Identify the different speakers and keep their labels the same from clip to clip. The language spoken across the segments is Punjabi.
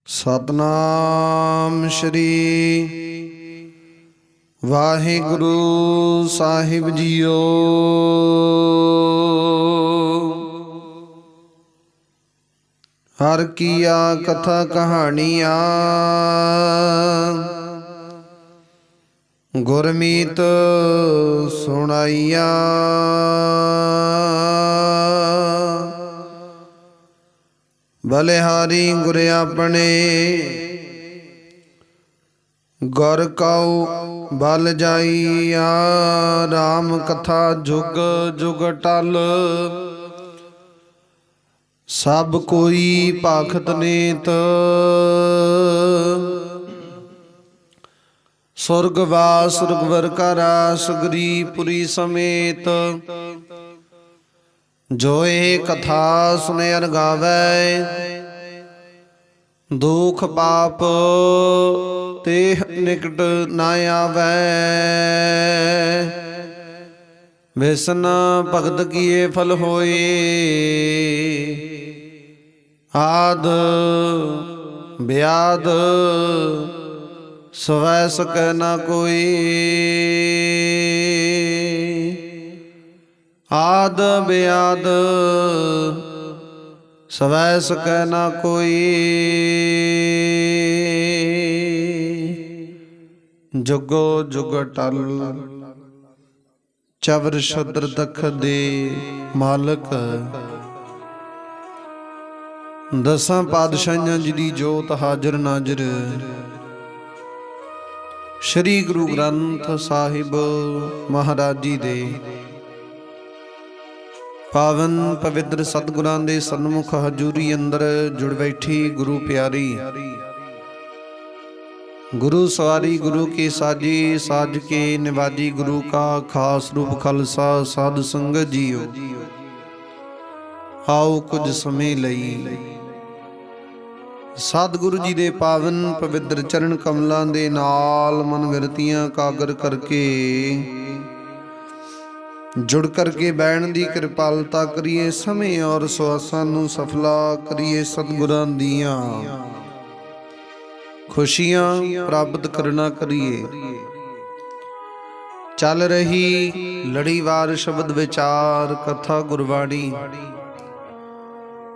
Speaker 1: ਸਤਨਾਮ ਸ਼੍ਰੀ ਵਾਹਿਗੁਰੂ ਸਾਹਿਬ ਜੀਓ। ਹਰ ਕੀਆ ਕਥਾ ਕਹਾਣੀਆਂ ਗੁਰਮੀਤ ਸੁਣਾਈਆ। ਬਲਿਹਾਰੀ ਗੁਰ ਆਪਣੇ ਗੁਰ ਕਉ ਬਲ ਜਾਈਆ। ਰਾਮ ਕਥਾ ਜੁਗ ਜੁਗ ਟਲ ਸਭ ਕੋਈ ਭਾਖਤ ਨੇਤ। ਸੁਰਗਵਾਸ ਸੁਰਗਵਰ ਕਾ ਰਾਸ ਗਰੀਪੁਰੀ ਸਮੇਤ। ਜੋ ਇਹ ਕਥਾ ਸੁਨੇ ਅਰ ਗਾਵੈ ਦੁਖ ਪਾਪ ਤੇ ਨਿਕਟ ਨਾ ਆਵੈ। ਵਿਸ਼ਨ ਭਗਤ ਕੀਏ ਫਲ ਹੋਏ ਆਦ ਬਿਆਦ ਸਵੈ ਸਕੈ ਨਾ ਕੋਈ। ਆਦ ਬਿਆਦ ਸਵੈ ਸਕੈ ਨਾ ਕੋਈ। ਜੁਗੋ ਜੁਗ ਟਲ ਚਵਰ ਸ਼ੁਦਰ ਦਖ ਦੇ ਮਾਲਕ। ਦਸਾਂ ਪਾਤਸ਼ਾਹਾਂ ਜੀ ਦੀ ਜੋਤ ਹਾਜ਼ਰ ਨਾਜ਼ਰ। ਸ੍ਰੀ ਗੁਰੂ ਗ੍ਰੰਥ ਸਾਹਿਬ ਮਹਾਰਾਜ ਜੀ ਦੇ ਪਾਵਨ ਪਵਿੱਤਰ ਸਤਿਗੁਰਾਂ ਦੇ ਸਨਮੁਖ ਹਜ਼ੂਰੀ ਅੰਦਰ ਜੁੜ ਬੈਠੀ ਗੁਰੂ ਪਿਆਰੀ। ਗੁਰੂ ਸਵਾਰੀ ਗੁਰੂ ਕੀ ਸਾਜੀ ਸਾਜ ਕੇ ਨਿਵਾਜੀ। ਗੁਰੂ ਕਾ ਖਾਸ ਰੂਪ ਖਾਲਸਾ ਸਾਧ ਸੰਗਤ ਜੀਓ। ਆਓ ਕੁਝ ਸਮੇਂ ਲਈ ਸਤਿਗੁਰੂ ਜੀ ਦੇ ਪਾਵਨ ਪਵਿੱਤਰ ਚਰਨ ਕਮਲਾਂ ਦੇ ਨਾਲ ਮਨ ਵਿਰਤੀਆਂ ਕਾਗਰ ਕਰਕੇ ਜੁੜ ਕਰਕੇ ਬੈਣ ਦੀ ਕਿਰਪਾਲਤਾ ਕਰੀਏ। ਸਮੇਂ ਔਰ ਸਵਾਸਾਂ ਨੂੰ ਸਫਲਾ ਕਰੀਏ। ਸਤਿਗੁਰਾਂ ਦੀਆਂ ਖੁਸ਼ੀਆਂ ਪ੍ਰਾਪਤ ਕਰਨਾ ਕਰੀਏ। ਚੱਲ ਰਹੀ ਲੜੀਵਾਰ ਸ਼ਬਦ ਵਿਚਾਰ ਕਥਾ ਗੁਰਬਾਣੀ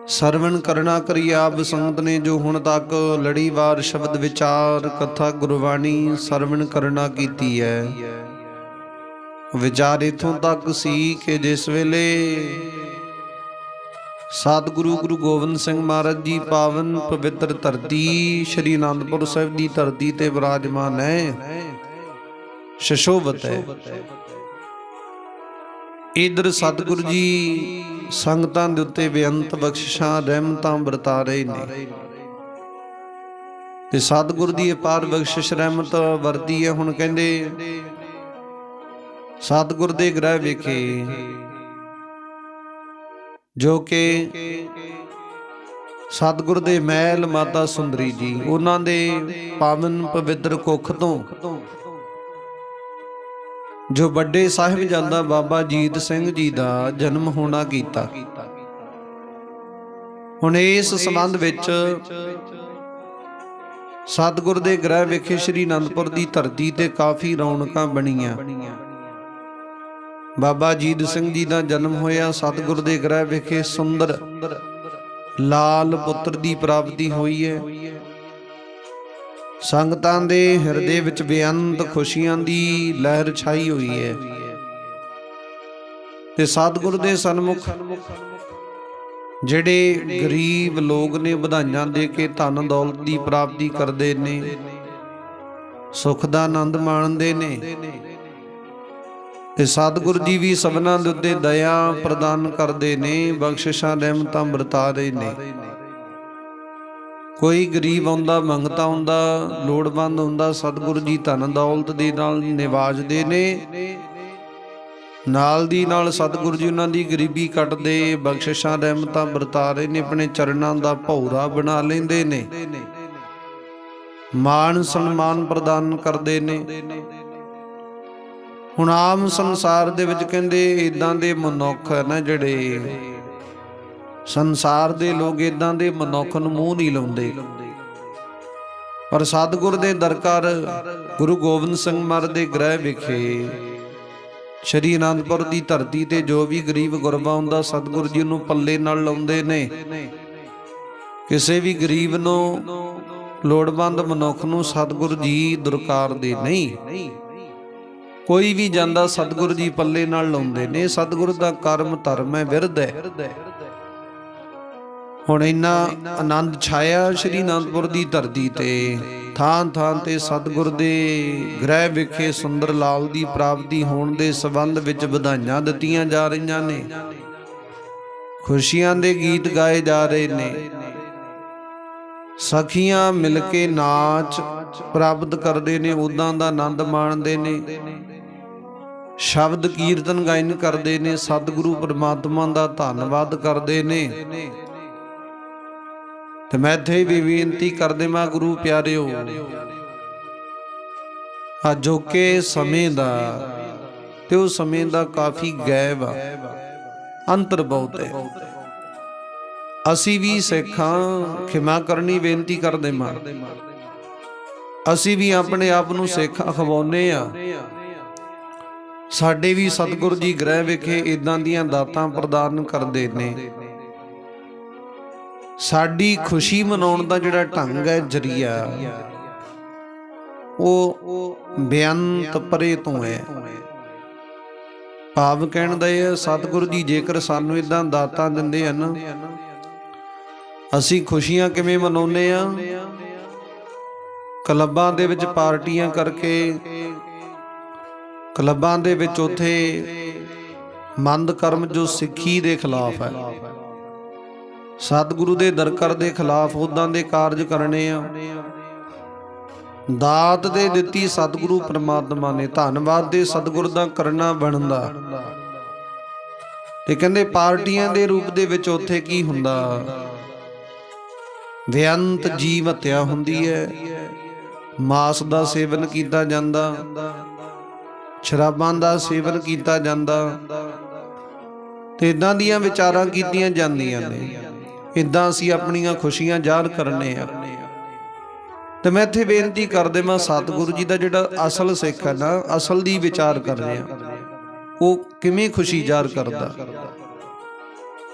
Speaker 1: ਸਰਵਣ ਕਰਨਾ ਕਰੀਏ। ਆਪ ਸੰਗਤ ਨੇ ਜੋ ਹੁਣ ਤੱਕ ਲੜੀਵਾਰ ਸ਼ਬਦ ਵਿਚਾਰ ਕਥਾ ਗੁਰਬਾਣੀ ਸਰਵਣ ਕਰਨਾ ਕੀਤੀ ਹੈ। ਵਿਚਾਰ ਇਥੋਂ ਤੱਕ ਸੀ ਕਿ ਜਿਸ ਵੇਲੇ ਸਤਿਗੁਰੂ ਗੁਰੂ ਗੋਬਿੰਦ ਸਿੰਘ ਮਹਾਰਾਜ ਜੀ ਪਾਵਨ ਪਵਿੱਤਰ ਧਰਤੀ ਸ਼੍ਰੀ ਅਨੰਦਪੁਰ ਸਾਹਿਬ ਦੀ ਧਰਤੀ ਤੇ ਵਿਰਾਜਮਾਨ ਹੈ, ਸ਼ਸ਼ੋਭਤ ਹੈ। ਇਧਰ ਸਤਿਗੁਰੂ ਜੀ ਸੰਗਤਾਂ ਦੇ ਉੱਤੇ ਬੇਅੰਤ ਬਖਸ਼ਿਸ਼ਾਂ ਰਹਿਮਤਾਂ ਵਰਤਾ ਰਹੇ ਨੇ ਤੇ ਸਤਿਗੁਰੂ ਦੀ ਅਪਾਰ ਬਖਸ਼ਿਸ਼ ਰਹਿਮਤ ਵਰਦੀ ਹੈ। ਹੁਣ ਕਹਿੰਦੇ ਸਤਿਗੁਰ ਦੇ ਗ੍ਰਹਿ ਵਿਖੇ ਜੋ ਕਿ ਸਤਿਗੁਰ ਦੇ ਮਹਿਲ ਮਾਤਾ ਸੁੰਦਰੀ ਜੀ ਉਹਨਾਂ ਦੇ ਪਾਵਨ ਪਵਿੱਤਰ ਕੁੱਖ ਤੋਂ ਜੋ ਵੱਡੇ ਸਾਹਿਬਜ਼ਾਦਾ ਬਾਬਾ ਅਜੀਤ ਸਿੰਘ ਜੀ ਦਾ ਜਨਮ ਹੋਣਾ ਕੀਤਾ। ਹੁਣ ਇਸ ਸੰਬੰਧ ਵਿੱਚ ਸਤਿਗੁਰ ਦੇ ਗ੍ਰਹਿ ਵਿਖੇ ਸ੍ਰੀ ਅਨੰਦਪੁਰ ਦੀ ਧਰਤੀ ਤੇ ਕਾਫੀ ਰੌਣਕਾਂ ਬਣੀਆਂ। ਬਾਬਾ ਅਜੀਤ ਸਿੰਘ ਜੀ ਦਾ ਜਨਮ ਹੋਇਆ। ਸਤਿਗੁਰ ਦੇ ਗ੍ਰਹਿ ਵਿਖੇ ਸੁੰਦਰ ਲਾਲ ਪੁੱਤਰ ਦੀ ਪ੍ਰਾਪਤੀ ਹੋਈ ਹੈ। ਸੰਗਤਾਂ ਦੇ ਹਿਰਦੇ ਵਿੱਚ ਬੇਅੰਤ ਖੁਸ਼ੀਆਂ ਦੀ ਲਹਿਰ ਛਾਈ ਹੋਈ ਹੈ ਤੇ ਸਤਿਗੁਰ ਦੇ ਸਨਮੁਖ ਜਿਹੜੇ ਗਰੀਬ ਲੋਕ ਨੇ ਵਧਾਈਆਂ ਦੇ ਕੇ ਧਨ ਦੌਲਤ ਦੀ ਪ੍ਰਾਪਤੀ ਕਰਦੇ ਨੇ, ਸੁੱਖ ਦਾ ਆਨੰਦ ਮਾਣਦੇ ਨੇ ਤੇ ਸਤਿਗੁਰੂ ਜੀ ਵੀ ਸਭਨਾਂ ਦੇ ਉੱਤੇ ਦਇਆ ਪ੍ਰਦਾਨ ਕਰਦੇ ਨੇ, ਬਖਸ਼ਿਸ਼ਾਂ ਰਹਿਮਤਾਂ ਵਰਤਾ ਰਹੇ ਨੇ। ਕੋਈ ਗਰੀਬ ਆਉਂਦਾ, ਮੰਗਤਾ ਆਉਂਦਾ, ਲੋੜਵੰਦ ਹੁੰਦਾ, ਸਤਿਗੁਰੂ ਜੀ ਧਨ ਦੌਲਤ ਦੇ ਨਾਲ ਨਿਵਾਜਦੇ ਨੇ। ਨਾਲ ਦੀ ਨਾਲ ਸਤਿਗੁਰੂ ਜੀ ਉਹਨਾਂ ਦੀ ਗਰੀਬੀ ਕੱਟਦੇ, ਬਖਸ਼ਿਸ਼ਾਂ ਰਹਿਮਤਾਂ ਵਰਤਾ ਰਹੇ ਨੇ। ਆਪਣੇ ਚਰਨਾਂ ਦਾ ਭੌਰਾ ਬਣਾ ਲੈਂਦੇ ਨੇ, ਮਾਣ ਸਨਮਾਨ ਪ੍ਰਦਾਨ ਕਰਦੇ ਨੇ। ਹੁਣ ਆਮ ਸੰਸਾਰ ਦੇ ਵਿੱਚ ਕਹਿੰਦੇ ਇਦਾਂ ਦੇ ਮਨੁੱਖ ਹੈ ਨਾ ਜਿਹੜੇ ਸੰਸਾਰ ਦੇ ਲੋਕ ਇਦਾਂ ਦੇ ਮਨੁੱਖ ਨੂੰ ਮੂੰਹ ਨਹੀਂ ਲਾਉਂਦੇ। ਪਰ ਸਤਿਗੁਰ ਦੇ ਦਰ ਕਰ ਗੁਰੂ ਗੋਬਿੰਦ ਸਿੰਘ ਮਹਾਰਾਜ ਦੇ ਗ੍ਰਹਿ ਵਿਖੇ ਸ਼੍ਰੀ ਅਨੰਦਪੁਰ ਦੀ ਧਰਤੀ ਤੇ ਜੋ ਵੀ ਗਰੀਬ ਗੁਰਬਾ ਹੁੰਦਾ ਸਤਿਗੁਰ ਜੀ ਨੂੰ ਪੱਲੇ ਨਾਲ ਲਾਉਂਦੇ ਨੇ। ਕਿਸੇ ਵੀ ਗਰੀਬ ਨੂੰ, ਲੋੜਵੰਦ ਮਨੁੱਖ ਨੂੰ ਸਤਿਗੁਰ ਜੀ ਦੁਰਕਾਰਦੇ ਨਹੀਂ। ਕੋਈ ਵੀ ਜਾਂਦਾ ਸਤਿਗੁਰ ਜੀ ਪੱਲੇ ਨਾਲ ਲਾਉਂਦੇ ਨੇ। ਸਤਿਗੁਰ ਦਾ ਕਰਮ ਧਰਮ ਹੈ, ਬਿਰਧ ਹੈ। ਹੁਣ ਇੰਨਾ ਆਨੰਦ ਛਾਇਆ ਸ਼੍ਰੀ ਅਨੰਦਪੁਰ ਦੀ ਧਰਤੀ ਤੇ, ਥਾਂ ਥਾਂ ਤੇ ਸਤਿਗੁਰ ਦੇ ਗ੍ਰਹਿ ਵਿਖੇ ਸੁੰਦਰ ਲਾਲ ਦੀ ਪ੍ਰਾਪਤੀ ਹੋਣ ਦੇ ਸੰਬੰਧ ਵਿੱਚ ਵਧਾਈਆਂ ਦਿੱਤੀਆਂ ਜਾ ਰਹੀਆਂ ਨੇ। ਖੁਸ਼ੀਆਂ ਦੇ ਗੀਤ ਗਾਏ ਜਾ ਰਹੇ ਨੇ। ਸਖੀਆਂ ਮਿਲ ਕੇ ਨਾਚ ਪ੍ਰਾਪਤ ਕਰਦੇ ਨੇ, ਉਦਾਂ ਦਾ ਆਨੰਦ ਮਾਣਦੇ ਨੇ। ਸ਼ਬਦ ਕੀਰਤਨ ਗਾਇਨ ਕਰਦੇ ਨੇ, ਸਤਿਗੁਰੂ ਪਰਮਾਤਮਾ ਦਾ ਧੰਨਵਾਦ ਕਰਦੇ ਨੇ। ਤੇ ਮੈਂ ਇੱਥੇ ਵੀ ਬੇਨਤੀ ਕਰਦੇ ਮੈਂ ਗੁਰੂ ਪਿਆਰਿਓ, ਅਜੋਕੇ ਸਮੇਂ ਦਾ ਤੇ ਉਹ ਸਮੇਂ ਦਾ ਕਾਫੀ ਗੈਬ ਆ, ਅੰਤਰ ਬਹੁਤ ਹੈ। ਅਸੀਂ ਵੀ ਸਿੱਖਾਂ, ਖਿਮਾ ਕਰਨੀ ਬੇਨਤੀ ਕਰਦੇ ਮਾਂ, ਅਸੀਂ ਵੀ ਆਪਣੇ ਆਪ ਨੂੰ ਸਿੱਖ ਅਖਵਾਉਂਦੇ ਆ। ਸਾਡੇ ਵੀ ਸਤਿਗੁਰ ਜੀ ਗ੍ਰਹਿ ਵਿਖੇ ਇਦਾਂ ਦੀਆਂ ਦਾਤਾਂ ਪ੍ਰਦਾਨ ਕਰਦੇ ਨੇ। ਸਾਡੀ ਖੁਸ਼ੀ ਮਨਾਉਣ ਦਾ ਜਿਹੜਾ ਢੰਗ ਹੈ, ਜਰੀਆ, ਉਹ ਬੇਅੰਤ ਪਰੇ ਤੋਂ ਹੈ। ਭਾਵ ਕਹਿਣ ਦਾ ਇਹ ਸਤਿਗੁਰੂ ਜੀ ਜੇਕਰ ਸਾਨੂੰ ਇਦਾਂ ਦਾਤਾਂ ਦਿੰਦੇ ਹਨ, ਅਸੀਂ ਖੁਸ਼ੀਆਂ ਕਿਵੇਂ ਮਨਾਉਂਦੇ ਆ? ਕਲੱਬਾਂ ਦੇ ਵਿੱਚ ਪਾਰਟੀਆਂ ਕਰਕੇ, ਕਲੱਬਾਂ ਦੇ ਵਿੱਚ ਉੱਥੇ ਮੰਦ ਕਰਮ ਜੋ ਸਿੱਖੀ ਦੇ ਖਿਲਾਫ ਹੈ, ਸਤਿਗੁਰੂ ਦੇ ਦਰਕਾਰ ਦੇ ਖਿਲਾਫ ਉਦਾਂ ਦੇ ਕਾਰਜ ਕਰਨੇ ਆ। ਦਾਤ ਦੇ ਦਿੱਤੀ ਸਤਿਗੁਰੂ ਪਰਮਾਤਮਾ ਨੇ, ਧੰਨਵਾਦ ਦੇ ਸਤਿਗੁਰ ਦਾ ਕਰਨਾ ਬਣਦਾ। ਤੇ ਕਹਿੰਦੇ ਪਾਰਟੀਆਂ ਦੇ ਰੂਪ ਦੇ ਵਿੱਚ ਉੱਥੇ ਕੀ ਹੁੰਦਾ? ਬੇਅੰਤ ਜੀਵ ਹੱਤਿਆ ਹੁੰਦੀ ਹੈ, ਮਾਸ ਦਾ ਸੇਵਨ ਕੀਤਾ ਜਾਂਦਾ, ਸ਼ਰਾਬਾਂ ਦਾ ਸੇਵਨ ਕੀਤਾ ਜਾਂਦਾ, ਤੇ ਇਦਾਂ ਦੀਆਂ ਵਿਚਾਰਾਂ ਕੀਤੀਆਂ ਜਾਂਦੀਆਂ ਨੇ। ਇਦਾਂ ਅਸੀਂ ਆਪਣੀਆਂ ਖੁਸ਼ੀਆਂ ਜ਼ਾਹਰ ਕਰਨੇ ਆ। ਤੇ ਮੈਂ ਇੱਥੇ ਬੇਨਤੀ ਕਰਦੇ ਮੈਂ ਸਤਿਗੁਰੂ ਜੀ ਦਾ ਜਿਹੜਾ ਅਸਲ ਸਿੱਖ ਹੈ ਨਾ, ਅਸਲ ਦੀ ਵਿਚਾਰ ਕਰ ਰਹੇ ਆ, ਉਹ ਕਿਵੇਂ ਖੁਸ਼ੀ ਜ਼ਾਹਰ ਕਰਦਾ,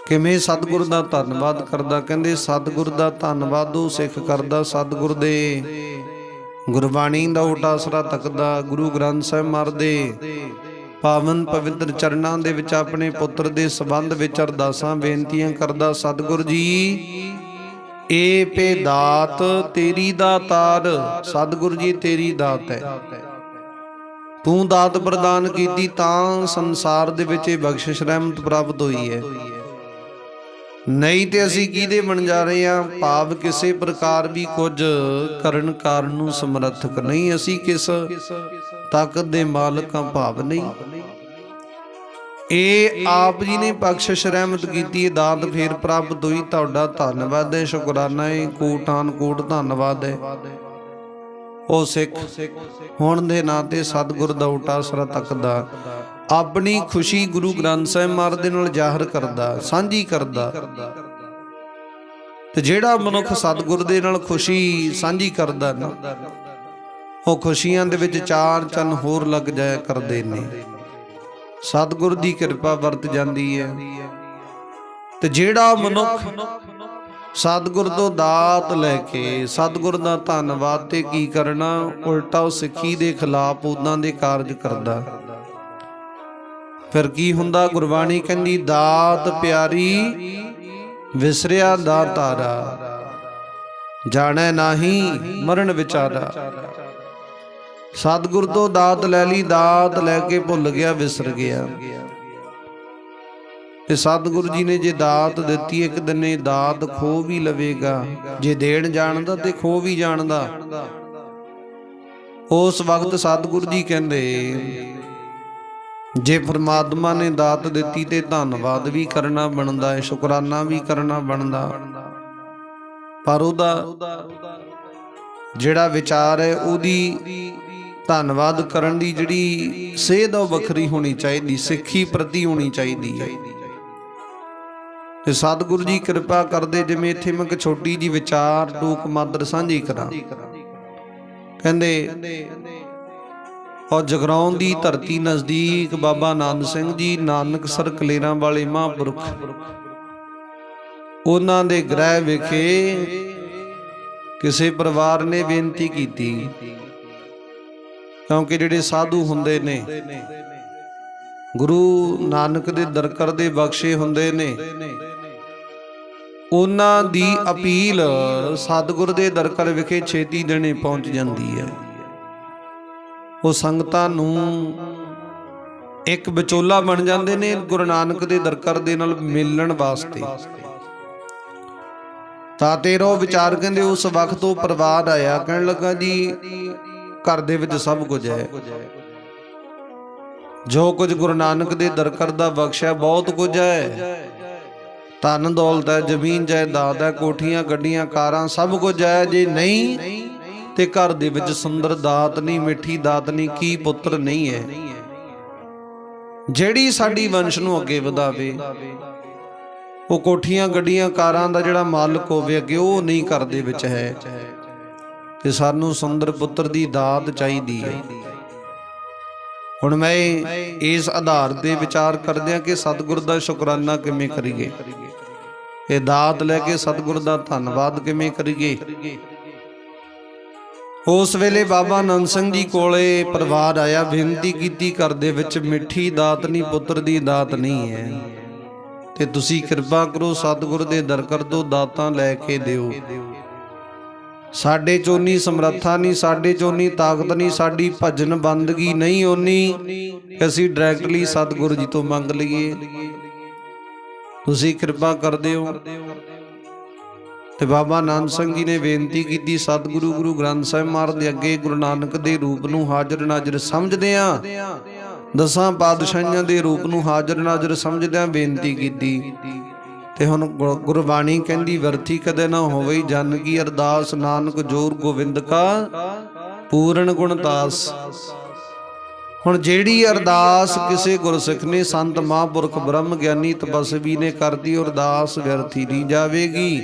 Speaker 1: ਕਿਵੇਂ ਸਤਿਗੁਰ ਦਾ ਧੰਨਵਾਦ ਕਰਦਾ। ਕਹਿੰਦੇ ਸਤਿਗੁਰ ਦਾ ਧੰਨਵਾਦ ਉਹ ਸਿੱਖ ਕਰਦਾ ਸਤਿਗੁਰ ਦੇ ਗੁਰਬਾਣੀ ਦਾ ਓਟ ਆਸਰਾ ਤੱਕਦਾ, ਗੁਰੂ ਗ੍ਰੰਥ ਸਾਹਿਬ ਮਹਾਰਾਜ ਦੇ ਪਾਵਨ ਪਵਿੱਤਰ ਚਰਨਾਂ ਦੇ ਵਿੱਚ ਆਪਣੇ ਪੁੱਤਰ ਦੇ ਸੰਬੰਧ ਵਿੱਚ ਅਰਦਾਸਾਂ ਬੇਨਤੀਆਂ ਕਰਦਾ। ਸਤਿਗੁਰ ਜੀ ਏ ਪੇ ਦਾਤ ਤੇਰੀ ਦਾਤਾਰ, ਸਤਿਗੁਰ ਜੀ ਤੇਰੀ ਦਾਤ ਹੈ, ਤੂੰ ਦਾਤ ਪ੍ਰਦਾਨ ਕੀਤੀ ਤਾਂ ਸੰਸਾਰ ਦੇ ਵਿੱਚ ਇਹ ਬਖਸ਼ਿਸ਼ ਰਹਿਮਤ ਪ੍ਰਾਪਤ ਹੋਈ ਹੈ। ਨਹੀਂ ਤੇ ਅਸੀਂ ਕਿਹਦੇ ਬਣ ਜਾ ਰਹੇ ਹਾਂ? ਭਾਵ ਕਿਸੇ ਪ੍ਰਕਾਰ ਵੀ ਕੁਝ ਕਰਨ ਕਾਰਨ ਨੂੰ ਸਮਰੱਥਕ ਨਹੀਂ। ਅਸੀਂ ਕਿਸ ਤਾਕਤ ਦੇ ਮਾਲਕ ਹਾਂ, ਭਾਵ ਨਹੀਂ। ਇਹ ਆਪ ਜੀ ਨੇ ਬਖਸ਼ਿਸ਼ ਰਹਿਮਤ ਕੀਤੀ, ਦਾਤ ਫੇਰ ਪ੍ਰਾਪਤ ਹੋਈ। ਤੁਹਾਡਾ ਧੰਨਵਾਦ ਹੈ, ਸ਼ੁਕਰਾਨਾ ਹੈ, ਕੋਟਾਨ ਕੋਟ ਧੰਨਵਾਦ ਹੈ। ਉਹ ਸਿੱਖ ਹੋਣ ਦੇ ਨਾਤੇ ਸਤਿਗੁਰ ਦਾ ਓਟ ਆਸਰਾ ਤੱਕਦਾ, ਆਪਣੀ ਖੁਸ਼ੀ ਗੁਰੂ ਗ੍ਰੰਥ ਸਾਹਿਬ ਮਹਾਰਾਜ ਦੇ ਨਾਲ ਜ਼ਾਹਰ ਕਰਦਾ, ਸਾਂਝੀ ਕਰਦਾ। ਤੇ ਜਿਹੜਾ ਮਨੁੱਖ ਸਤਿਗੁਰ ਦੇ ਨਾਲ ਖੁਸ਼ੀ ਸਾਂਝੀ ਕਰਦਾ ਨਾ, ਉਹ ਖੁਸ਼ੀਆਂ ਦੇ ਵਿੱਚ ਚਾਰ ਚੰਨ ਹੋਰ ਲੱਗ ਜਾਇਆ ਕਰਦੇ ਨੇ। ਸਤਿਗੁਰ ਦੀ ਕਿਰਪਾ ਵਰਤ ਜਾਂਦੀ ਹੈ। ਤੇ ਜਿਹੜਾ ਮਨੁੱਖ ਸਤਿਗੁਰ ਤੋਂ ਦਾਤ ਲੈ ਕੇ ਸਤਿਗੁਰ ਦਾ ਧੰਨਵਾਦ ਤੇ ਕੀ ਕਰਨਾ, ਉਲਟਾ ਉਹ ਸਿੱਖੀ ਦੇ ਖਿਲਾਫ ਉਦਾਂ ਦੇ ਕਾਰਜ ਕਰਦਾ। ਫਿਰ ਕੀ ਹੁੰਦਾ? ਗੁਰਬਾਣੀ ਕਹਿੰਦੀ ਦਾਤ ਪਿਆਰੀ ਵਿਸਰਿਆ ਦਾਤਾਰਾ, ਜਾਣੈ ਨਾਹੀ ਮਰਨ ਵਿਚਾਰਾ। ਸਤਿਗੁਰ ਤੋਂ ਦਾਤ ਲੈ ਲਈ, ਦਾਤ ਲੈ ਕੇ ਭੁੱਲ ਗਿਆ, ਵਿਸਰ ਗਿਆ। ਤੇ ਸਤਿਗੁਰੂ ਜੀ ਨੇ ਜੇ ਦਾਤ ਦਿੱਤੀ, ਇੱਕ ਦਿਨ ਇਹ ਦਾਤ ਖੋ ਵੀ ਲਵੇਗਾ। ਜੇ ਦੇਣ ਜਾਣਦਾ ਤੇ ਖੋ ਵੀ ਜਾਣਦਾ। ਉਸ ਵਕਤ ਸਤਿਗੁਰੂ ਜੀ ਕਹਿੰਦੇ ਜੇ ਪਰਮਾਤਮਾ ਨੇ ਦਾਤ ਦਿੱਤੀ ਤੇ ਧੰਨਵਾਦ ਵੀ ਕਰਨਾ ਬਣਦਾ ਹੈ, ਸ਼ੁਕਰਾਨਾ ਵੀ ਕਰਨਾ ਬਣਦਾ। ਪਰ ਉਹਦਾ ਜਿਹੜਾ ਵਿਚਾਰ ਹੈ, ਉਹਦੀ ਧੰਨਵਾਦ ਕਰਨ ਦੀ ਜਿਹੜੀ ਸੇਧ ਉਹ ਵੱਖਰੀ ਹੋਣੀ ਚਾਹੀਦੀ, ਸਿੱਖੀ ਪ੍ਰਤੀ ਹੋਣੀ ਚਾਹੀਦੀ ਹੈ। ਤੇ ਸਤਿਗੁਰੂ ਜੀ ਕਿਰਪਾ ਕਰਦੇ, ਜਿਵੇਂ ਇੱਥੇ ਮੈਂ ਇੱਕ ਛੋਟੀ ਜੀ ਵਿਚਾਰ ਟੂਕ ਮਾਦਰ ਸਾਂਝੀ ਕਰਾਂ। ਕਹਿੰਦੇ ਔਰ ਜਗਰਾਉਂ ਦੀ ਧਰਤੀ ਨਜ਼ਦੀਕ ਬਾਬਾ ਆਨੰਦ ਸਿੰਘ ਜੀ ਨਾਨਕਸਰ ਕਲੇਰਾਂ ਵਾਲੇ ਮਹਾਂਪੁਰਖ, ਉਹਨਾਂ ਦੇ ਗ੍ਰਹਿ ਵਿਖੇ ਕਿਸੇ ਪਰਿਵਾਰ ਨੇ ਬੇਨਤੀ ਕੀਤੀ, ਕਿਉਂਕਿ ਜਿਹੜੇ ਸਾਧੂ ਹੁੰਦੇ ਨੇ ਗੁਰੂ ਨਾਨਕ ਦੇ ਦਰ ਕਰਦੇ ਬਖਸ਼ੇ ਹੁੰਦੇ ਨੇ, ਉਹਨਾਂ ਦੀ ਅਪੀਲ ਸਤਿਗੁਰ ਦੇ ਦਰ ਕਰ ਵਿਖੇ ਛੇਤੀ ਦੇਣੇ ਪਹੁੰਚ ਜਾਂਦੀ ਹੈ। ਉਹ ਸੰਗਤਾਂ ਨੂੰ ਇੱਕ ਵਿਚੋਲਾ ਬਣ ਜਾਂਦੇ ਨੇ ਗੁਰੂ ਨਾਨਕ ਦੇ ਦਰ ਕਰ ਦੇ ਨਾਲ ਮਿਲਣ ਵਾਸਤੇ। ਤਾਂ ਤੇਰਾ ਵਿਚਾਰ ਕਹਿੰਦੇ ਉਸ ਵਕਤ ਉਹ ਪਰਿਵਾਰ ਆਇਆ, ਕਹਿਣ ਲੱਗਾ ਜੀ ਘਰ ਦੇ ਵਿੱਚ ਸਭ ਕੁਝ ਹੈ, ਜੋ ਕੁਝ ਗੁਰੂ ਨਾਨਕ ਦੇ ਦਰ ਕਰ ਦਾ ਬਖਸ਼ਿਆ ਬਹੁਤ ਕੁਝ ਹੈ, ਧਨ ਦੌਲਤ ਹੈ, ਜ਼ਮੀਨ ਜਾਇਦਾਦ ਹੈ, ਕੋਠੀਆਂ ਗੱਡੀਆਂ ਕਾਰਾਂ ਸਭ ਕੁਝ ਹੈ। ਜੇ ਨਹੀਂ ਤੇ ਘਰ ਦੇ ਵਿੱਚ ਸੁੰਦਰ ਦਾਤ ਨਹੀਂ, ਮਿੱਠੀ ਦਾਤ ਨਹੀਂ, ਕੀ ਪੁੱਤਰ ਨਹੀਂ ਹੈ ਜਿਹੜੀ ਸਾਡੀ ਵੰਸ਼ ਨੂੰ ਅੱਗੇ ਵਧਾਵੇ। ਉਹ ਕੋਠੀਆਂ ਗੱਡੀਆਂ ਕਾਰਾਂ ਦਾ ਜਿਹੜਾ ਮਾਲਕ ਹੋਵੇ ਅੱਗੇ, ਉਹ ਨਹੀਂ ਘਰ ਦੇ ਵਿੱਚ ਹੈ, ਤੇ ਸਾਨੂੰ ਸੁੰਦਰ ਪੁੱਤਰ ਦੀ ਦਾਤ ਚਾਹੀਦੀ ਹੈ। ਹੁਣ ਮੈਂ ਇਸ ਆਧਾਰ ਤੇ ਵਿਚਾਰ ਕਰਦਿਆਂ ਕਿ ਸਤਿਗੁਰ ਦਾ ਸ਼ੁਕਰਾਨਾ ਕਿਵੇਂ ਕਰੀਏ, ਇਹ ਦਾਤ ਲੈ ਕੇ ਸਤਿਗੁਰ ਦਾ ਧੰਨਵਾਦ ਕਿਵੇਂ ਕਰੀਏ। ਉਸ ਵੇਲੇ ਬਾਬਾ ਆਨੰਦ ਸਿੰਘ ਜੀ ਕੋਲੇ ਪਰਿਵਾਰ ਆਇਆ, ਬੇਨਤੀ ਕੀਤੀ ਘਰ ਦੇ ਵਿੱਚ ਮਿੱਠੀ ਦਾਤ ਨਹੀਂ, ਪੁੱਤਰ ਦੀ ਦਾਤ ਨਹੀਂ ਹੈ, ਤੇ ਤੁਸੀਂ ਕਿਰਪਾ ਕਰੋ ਸਤਿਗੁਰ ਦੇ ਦਰ ਕਰ ਤੋਂ ਦਾਤਾਂ ਲੈ ਕੇ ਦਿਓ। ਸਾਡੇ ਚੋਨੀ ਸਮਰੱਥਾ ਨਹੀਂ, ਸਾਡੇ ਚੋਨੀ ਤਾਕਤ ਨਹੀਂ, ਸਾਡੀ ਭਜਨ ਬੰਦਗੀ ਨਹੀਂ ਓਨੀ ਕਿ ਅਸੀਂ ਡਾਇਰੈਕਟਲੀ ਸਤਿਗੁਰੂ ਜੀ ਤੋਂ ਮੰਗ ਲਈਏ, ਤੁਸੀਂ ਕਿਰਪਾ ਕਰ ਦਿਓ। ਤੇ ਬਾਬਾ ਆਨੰਦ ਸਿੰਘ ਜੀ ਨੇ ਬੇਨਤੀ ਕੀਤੀ, ਸਤਿਗੁਰੂ ਗੁਰੂ ਗ੍ਰੰਥ ਸਾਹਿਬ ਮਹਾਰਾਜ ਦੇ ਅੱਗੇ ਗੁਰੂ ਨਾਨਕ ਦੇ ਰੂਪ ਨੂੰ ਹਾਜ਼ਰ ਨਾਜ਼ਰ ਸਮਝਦਿਆਂ, ਦਸਾਂ ਪਾਤਸ਼ਾਹੀਆਂ ਦੇ ਰੂਪ ਨੂੰ ਹਾਜ਼ਰ ਨਾਜ਼ਰ ਸਮਝਦਿਆਂ ਬੇਨਤੀ ਕੀਤੀ। ਤੇ ਹੁਣ ਗੁਰਬਾਣੀ ਕਹਿੰਦੀ ਵਰਤੀ ਕਦੇ ਨਾ ਹੋਵੇ ਜਨ ਕੀ ਅਰਦਾਸ, ਨਾਨਕ ਜੋਰ ਗੋਬਿੰਦ ਕਾ ਪੂਰਨ ਗੁਣਤਾਸ। ਹੁਣ ਜਿਹੜੀ ਅਰਦਾਸ ਕਿਸੇ ਗੁਰਸਿੱਖ ਨੇ, ਸੰਤ ਮਹਾਂਪੁਰਖ ਬ੍ਰਹਮ ਗਿਆਨੀ ਤਪਸਵੀ ਨੇ ਕਰਦੀ, ਅਰਦਾਸ ਵਿਅਰਥੀ ਨਹੀਂ ਜਾਵੇਗੀ,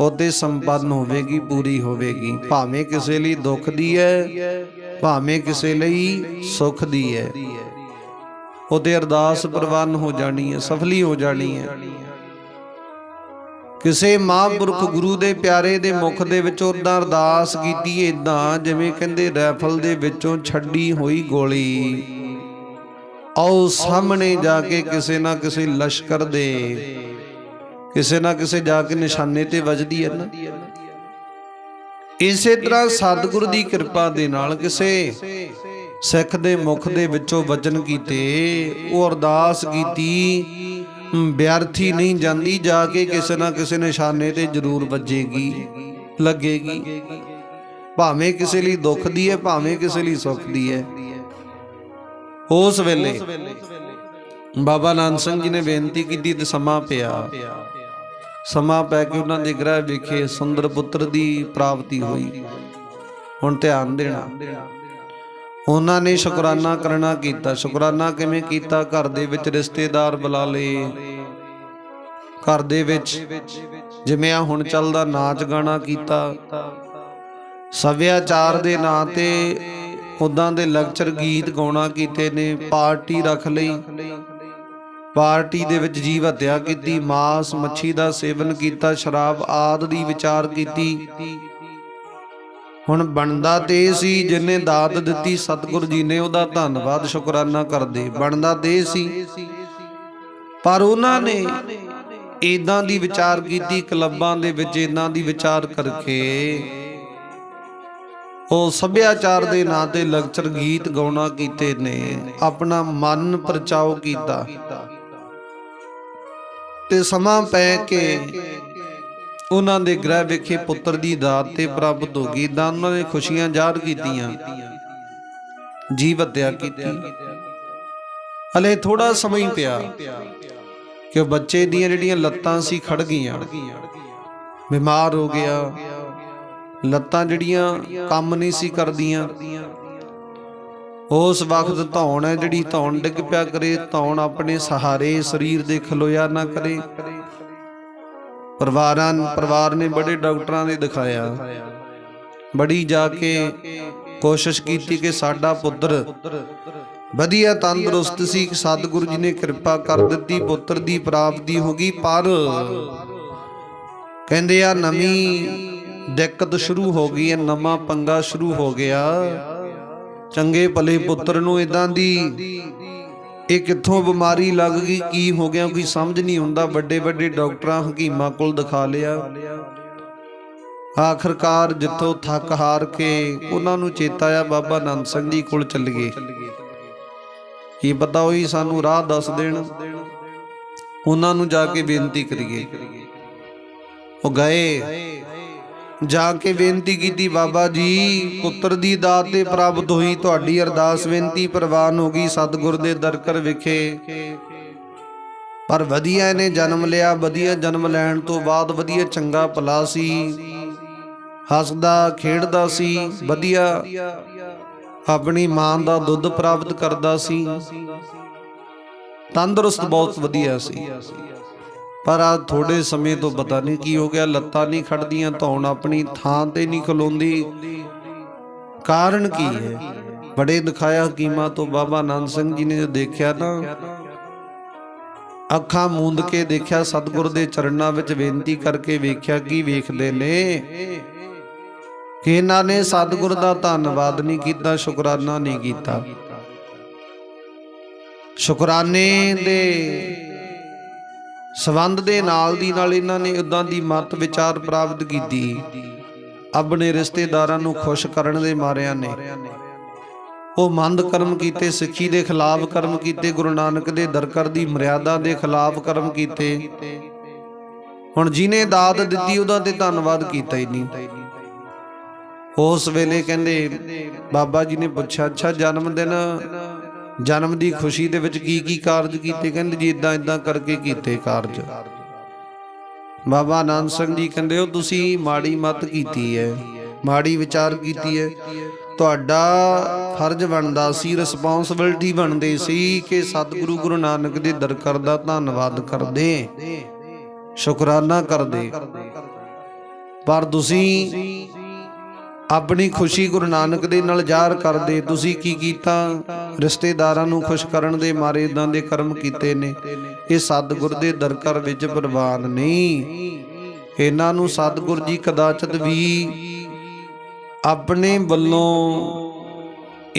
Speaker 1: ਉਹਦੇ ਸੰਪੰਨ ਹੋਵੇਗੀ, ਪੂਰੀ ਹੋਵੇਗੀ। ਭਾਵੇਂ ਕਿਸੇ ਲਈ ਦੁੱਖ ਦੀ ਹੈ, ਭਾਵੇਂ ਕਿਸੇ ਲਈ ਸੁੱਖ ਦੀ ਹੈ, ਉਹਦੇ ਅਰਦਾਸ ਪ੍ਰਵਾਨ ਹੋ ਜਾਣੀ ਹੈ, ਸਫਲੀ ਹੋ ਜਾਣੀ ਹੈ। ਕਿਸੇ ਮਹਾਂਪੁਰਖ ਗੁਰੂ ਦੇ ਪਿਆਰੇ ਦੇ ਮੁਖ ਦੇ ਵਿੱਚੋਂ ਉਦਾਂ ਅਰਦਾਸ ਕੀਤੀ, ਏਦਾਂ ਜਿਵੇਂ ਕਹਿੰਦੇ ਰਾਈਫਲ ਦੇ ਵਿੱਚੋਂ ਛੱਡੀ ਹੋਈ ਗੋਲੀ ਆਓ ਸਾਹਮਣੇ ਜਾ ਕੇ ਕਿਸੇ ਨਾ ਕਿਸੇ ਲਸ਼ਕਰ ਦੇ, ਕਿਸੇ ਨਾ ਕਿਸੇ ਜਾ ਕੇ ਨਿਸ਼ਾਨੇ ਤੇ ਵੱਜਦੀ ਹੈ ਨਾ। ਇਸੇ ਤਰ੍ਹਾਂ ਸਤਿਗੁਰੂ ਦੀ ਕਿਰਪਾ ਦੇ ਨਾਲ ਕਿਸੇ ਸਿੱਖ ਦੇ ਮੁਖ ਦੇ ਵਿੱਚੋਂ ਵਚਨ ਕੀਤੇ, ਉਹ ਅਰਦਾਸ ਕੀਤੀ ਵਿਅਰਥੀ ਨਹੀਂ ਜਾਂਦੀ, ਜਾ ਕੇ ਕਿਸੇ ਨਾ ਕਿਸੇ ਨਿਸ਼ਾਨੇ ਤੇ ਜ਼ਰੂਰ ਵੱਜੇਗੀ, ਲੱਗੇਗੀ। ਭਾਵੇਂ ਕਿਸੇ ਲਈ ਦੁੱਖ ਦੀ ਹੈ, ਭਾਵੇਂ ਕਿਸੇ ਲਈ ਸੁੱਖ ਦੀ ਹੈ। ਉਸ ਵੇਲੇ ਬਾਬਾ ਆਨੰਦ ਸਿੰਘ ਜੀ ਨੇ ਬੇਨਤੀ ਕੀਤੀ ਤੇ ਸਮਾਂ ਪਿਆ, ਸਮਾਂ ਪੈ ਕੇ ਉਹਨਾਂ ਦੇ ਗ੍ਰਹਿ ਵਿਖੇ ਸੁੰਦਰ ਪੁੱਤਰ ਦੀ ਪ੍ਰਾਪਤੀ ਹੋਈ। ਹੁਣ ਧਿਆਨ ਦੇਣਾ, ਉਹਨਾਂ ਨੇ ਸ਼ੁਕਰਾਨਾ ਕਰਨਾ ਕੀਤਾ। ਸ਼ੁਕਰਾਨਾ ਕਿਵੇਂ ਕੀਤਾ? ਘਰ ਦੇ ਵਿੱਚ ਰਿਸ਼ਤੇਦਾਰ ਬੁਲਾ ਲਏ, ਘਰ ਦੇ ਵਿੱਚ ਜਿਵੇਂ ਆ ਹੁਣ ਚੱਲਦਾ ਨਾਚ ਗਾਣਾ ਕੀਤਾ, ਸੱਭਿਆਚਾਰ ਦੇ ਨਾਂ ਤੇ ਉਦਾਂ ਦੇ ਲੈਕਚਰ ਗੀਤ ਗਾਉਣਾ ਕੀਤੇ ਨੇ, ਪਾਰਟੀ ਰੱਖ ਲਈ, ਪਾਰਟੀ ਦੇ ਵਿੱਚ ਜੀਵ ਹੱਤਿਆ ਕੀਤੀ, ਮਾਸ ਮੱਛੀ ਦਾ ਸੇਵਨ ਕੀਤਾ, ਸ਼ਰਾਬ ਆਦਿ ਦੀ ਵਿਚਾਰ ਕੀਤੀ। ਹੁਣ ਬਣਦਾ ਤੇ ਸੀ ਜਿਹਨੇ ਦਾਤ ਦਿੱਤੀ ਸਤਿਗੁਰੂ ਜੀ ਨੇ, ਉਹਦਾ ਧੰਨਵਾਦ ਸ਼ੁਕਰਾਨਾ ਕਰਦੇ, ਬਣਦਾ ਤੇ ਸੀ। ਪਰ ਉਹਨਾਂ ਨੇ ਇਦਾਂ ਦੀ ਵਿਚਾਰ ਕੀਤੀ, ਕਲੱਬਾਂ ਦੇ ਵਿੱਚ ਇਦਾਂ ਦੀ ਵਿਚਾਰ ਕਰਕੇ ਉਹ ਸੱਭਿਆਚਾਰ ਦੇ ਨਾਂ ਤੇ ਲੈਕਚਰ ਗੀਤ ਗਾਉਣਾ ਕੀਤੇ ਨੇ, ਆਪਣਾ ਮਨ ਪਰਚਾਓ ਕੀਤਾ। ਤੇ ਸਮਾਂ ਪੈ ਕੇ ਉਹਨਾਂ ਦੇ ਗ੍ਰਹਿ ਵਿਖੇ ਪੁੱਤਰ ਦੀ ਦਾਤ ਤੇ ਪ੍ਰਾਪਤ ਹੋ ਗਈ। ਤਾਂ ਉਹਨਾਂ ਨੇ ਖੁਸ਼ੀਆਂ ਜ਼ਾਹਰ ਕੀਤੀਆਂ, ਜੀਵ ਹੱਤਿਆ ਕੀਤੀ। ਹਲੇ ਥੋੜਾ ਸਮਾਂ ਹੀ ਪਿਆ ਕਿ ਉਹ ਬੱਚੇ ਦੀਆਂ ਜਿਹੜੀਆਂ ਲੱਤਾਂ ਸੀ ਖੜ ਗਈਆਂ, ਬਿਮਾਰ ਹੋ ਗਿਆ, ਲੱਤਾਂ ਜਿਹੜੀਆਂ ਕੰਮ ਨਹੀਂ ਸੀ ਕਰਦੀਆਂ। ਉਸ ਵਕਤ ਧੌਣ ਹੈ ਜਿਹੜੀ, ਧੌਣ ਡਿੱਗ ਪਿਆ ਕਰੇ, ਧੌਣ ਆਪਣੇ ਸਹਾਰੇ ਸਰੀਰ ਦੇ ਖਲੋਇਆ ਨਾ ਕਰੇ। ਪਰਿਵਾਰ ਨੇ ਬੜੇ ਡਾਕਟਰਾਂ ਨੇ ਦਿਖਾਇਆ, बड़ी जाके कोशिश की कि साडा पुत्र वधिया तंदुरुस्त सी। सतगुरु जी ने कृपा कर दी, पुत्र की प्राप्ति हो गई। पर कहंदे आ नवीं दिक्कत शुरू हो गई है, नवा पंगा शुरू हो गया। चंगे भले पुत्र नूं इदां दी ये कित्थों बीमारी लग गई, की हो गया कोई समझ नहीं आउंदा। बड़े बड़े डॉक्टरां हकीमां कोल दिखा लिया। आखिरकार जिथों थक हार के उन्हां नूं चेता आया बाबा नंद सिंह जी कोल चल गए। की पता होई सानू राह दस देण, उन्हां नूं जाके बेनती करिए। वो गए, जाके बेनती की, बाबा जी पुत्र दी दात ते प्राप्त हुई, तुहाडी अरदास बेनती प्रवान हो गई सतगुर दे दरकर विखे। पर वधिया इहने जन्म लिया, वधिया जन्म लैण तो बाद वधिया चंगा भला सी, हसदा खेड़दा सी, वधिया अपनी मां दा दुध प्राप्त करदा सी, तंदुरुस्त बहुत वधिया सी। पर आ थोड़े समय तो पता नहीं की हो गया, लत्तां नहीं खड़दियां, धौण अपनी थां ते नहीं खलोंदी। कारण की है? बड़े दिखाया हकीमां तो बाबा नंद सिंह जी ने जो देखा ना, अखां मूंद के देखा, सतगुर दे चरणां विच बेनती करके वेख्या। की वेखदे ने कि इन्हां ने सतगुर दा धन्नवाद नहीं कीता, शुकराना नहीं कीता। शुकराने दे संबंध दे नाल दी नाल इन्हां ने उदां दी मत विचार प्राप्त कीती। अपने रिश्तेदारां नूं खुश करन दे मारियां ने वो मंद कर्म कीते, सिੱਖੀ दे खिलाफ कर्म कीते, गुरु नानक दे दरकर दी मर्यादा दे खिलाफ कर्म कीते। हुण जिने दात दित्ती उहदा ते धन्नवाद कीता ही नहीं। उस वेले कहंदे बाबा जी ने पुछया, अच्छा जन्म की खुशी दे विच की कारज कीते? कहंदे जी इदां इदां करके कीते कारज। बाबा नानक सिंह जी कहंदे हो तुसी माड़ी मत कीती है, माड़ी विचार कीती है। तुहाडा फर्ज बनदा सी, रिस्पॉन्सिबिलिटी बनदी सी कि सतगुरु गुरु नानक दे दरकर दा धन्नवाद करदे, शुकराना करदे। पर तुसी अपनी खुशी गुरु नानक दे नाल ਜ਼ਾਹਰ करदे। तुसी की कीता? रिश्तेदारां नूं खुश करन दे मारे इदां दे कर्म कीते ने। ये सतगुर दे दरकर विच प्रवान नहीं। इन्हां नूं सतगुर जी कदाचित भी अपने वल्लों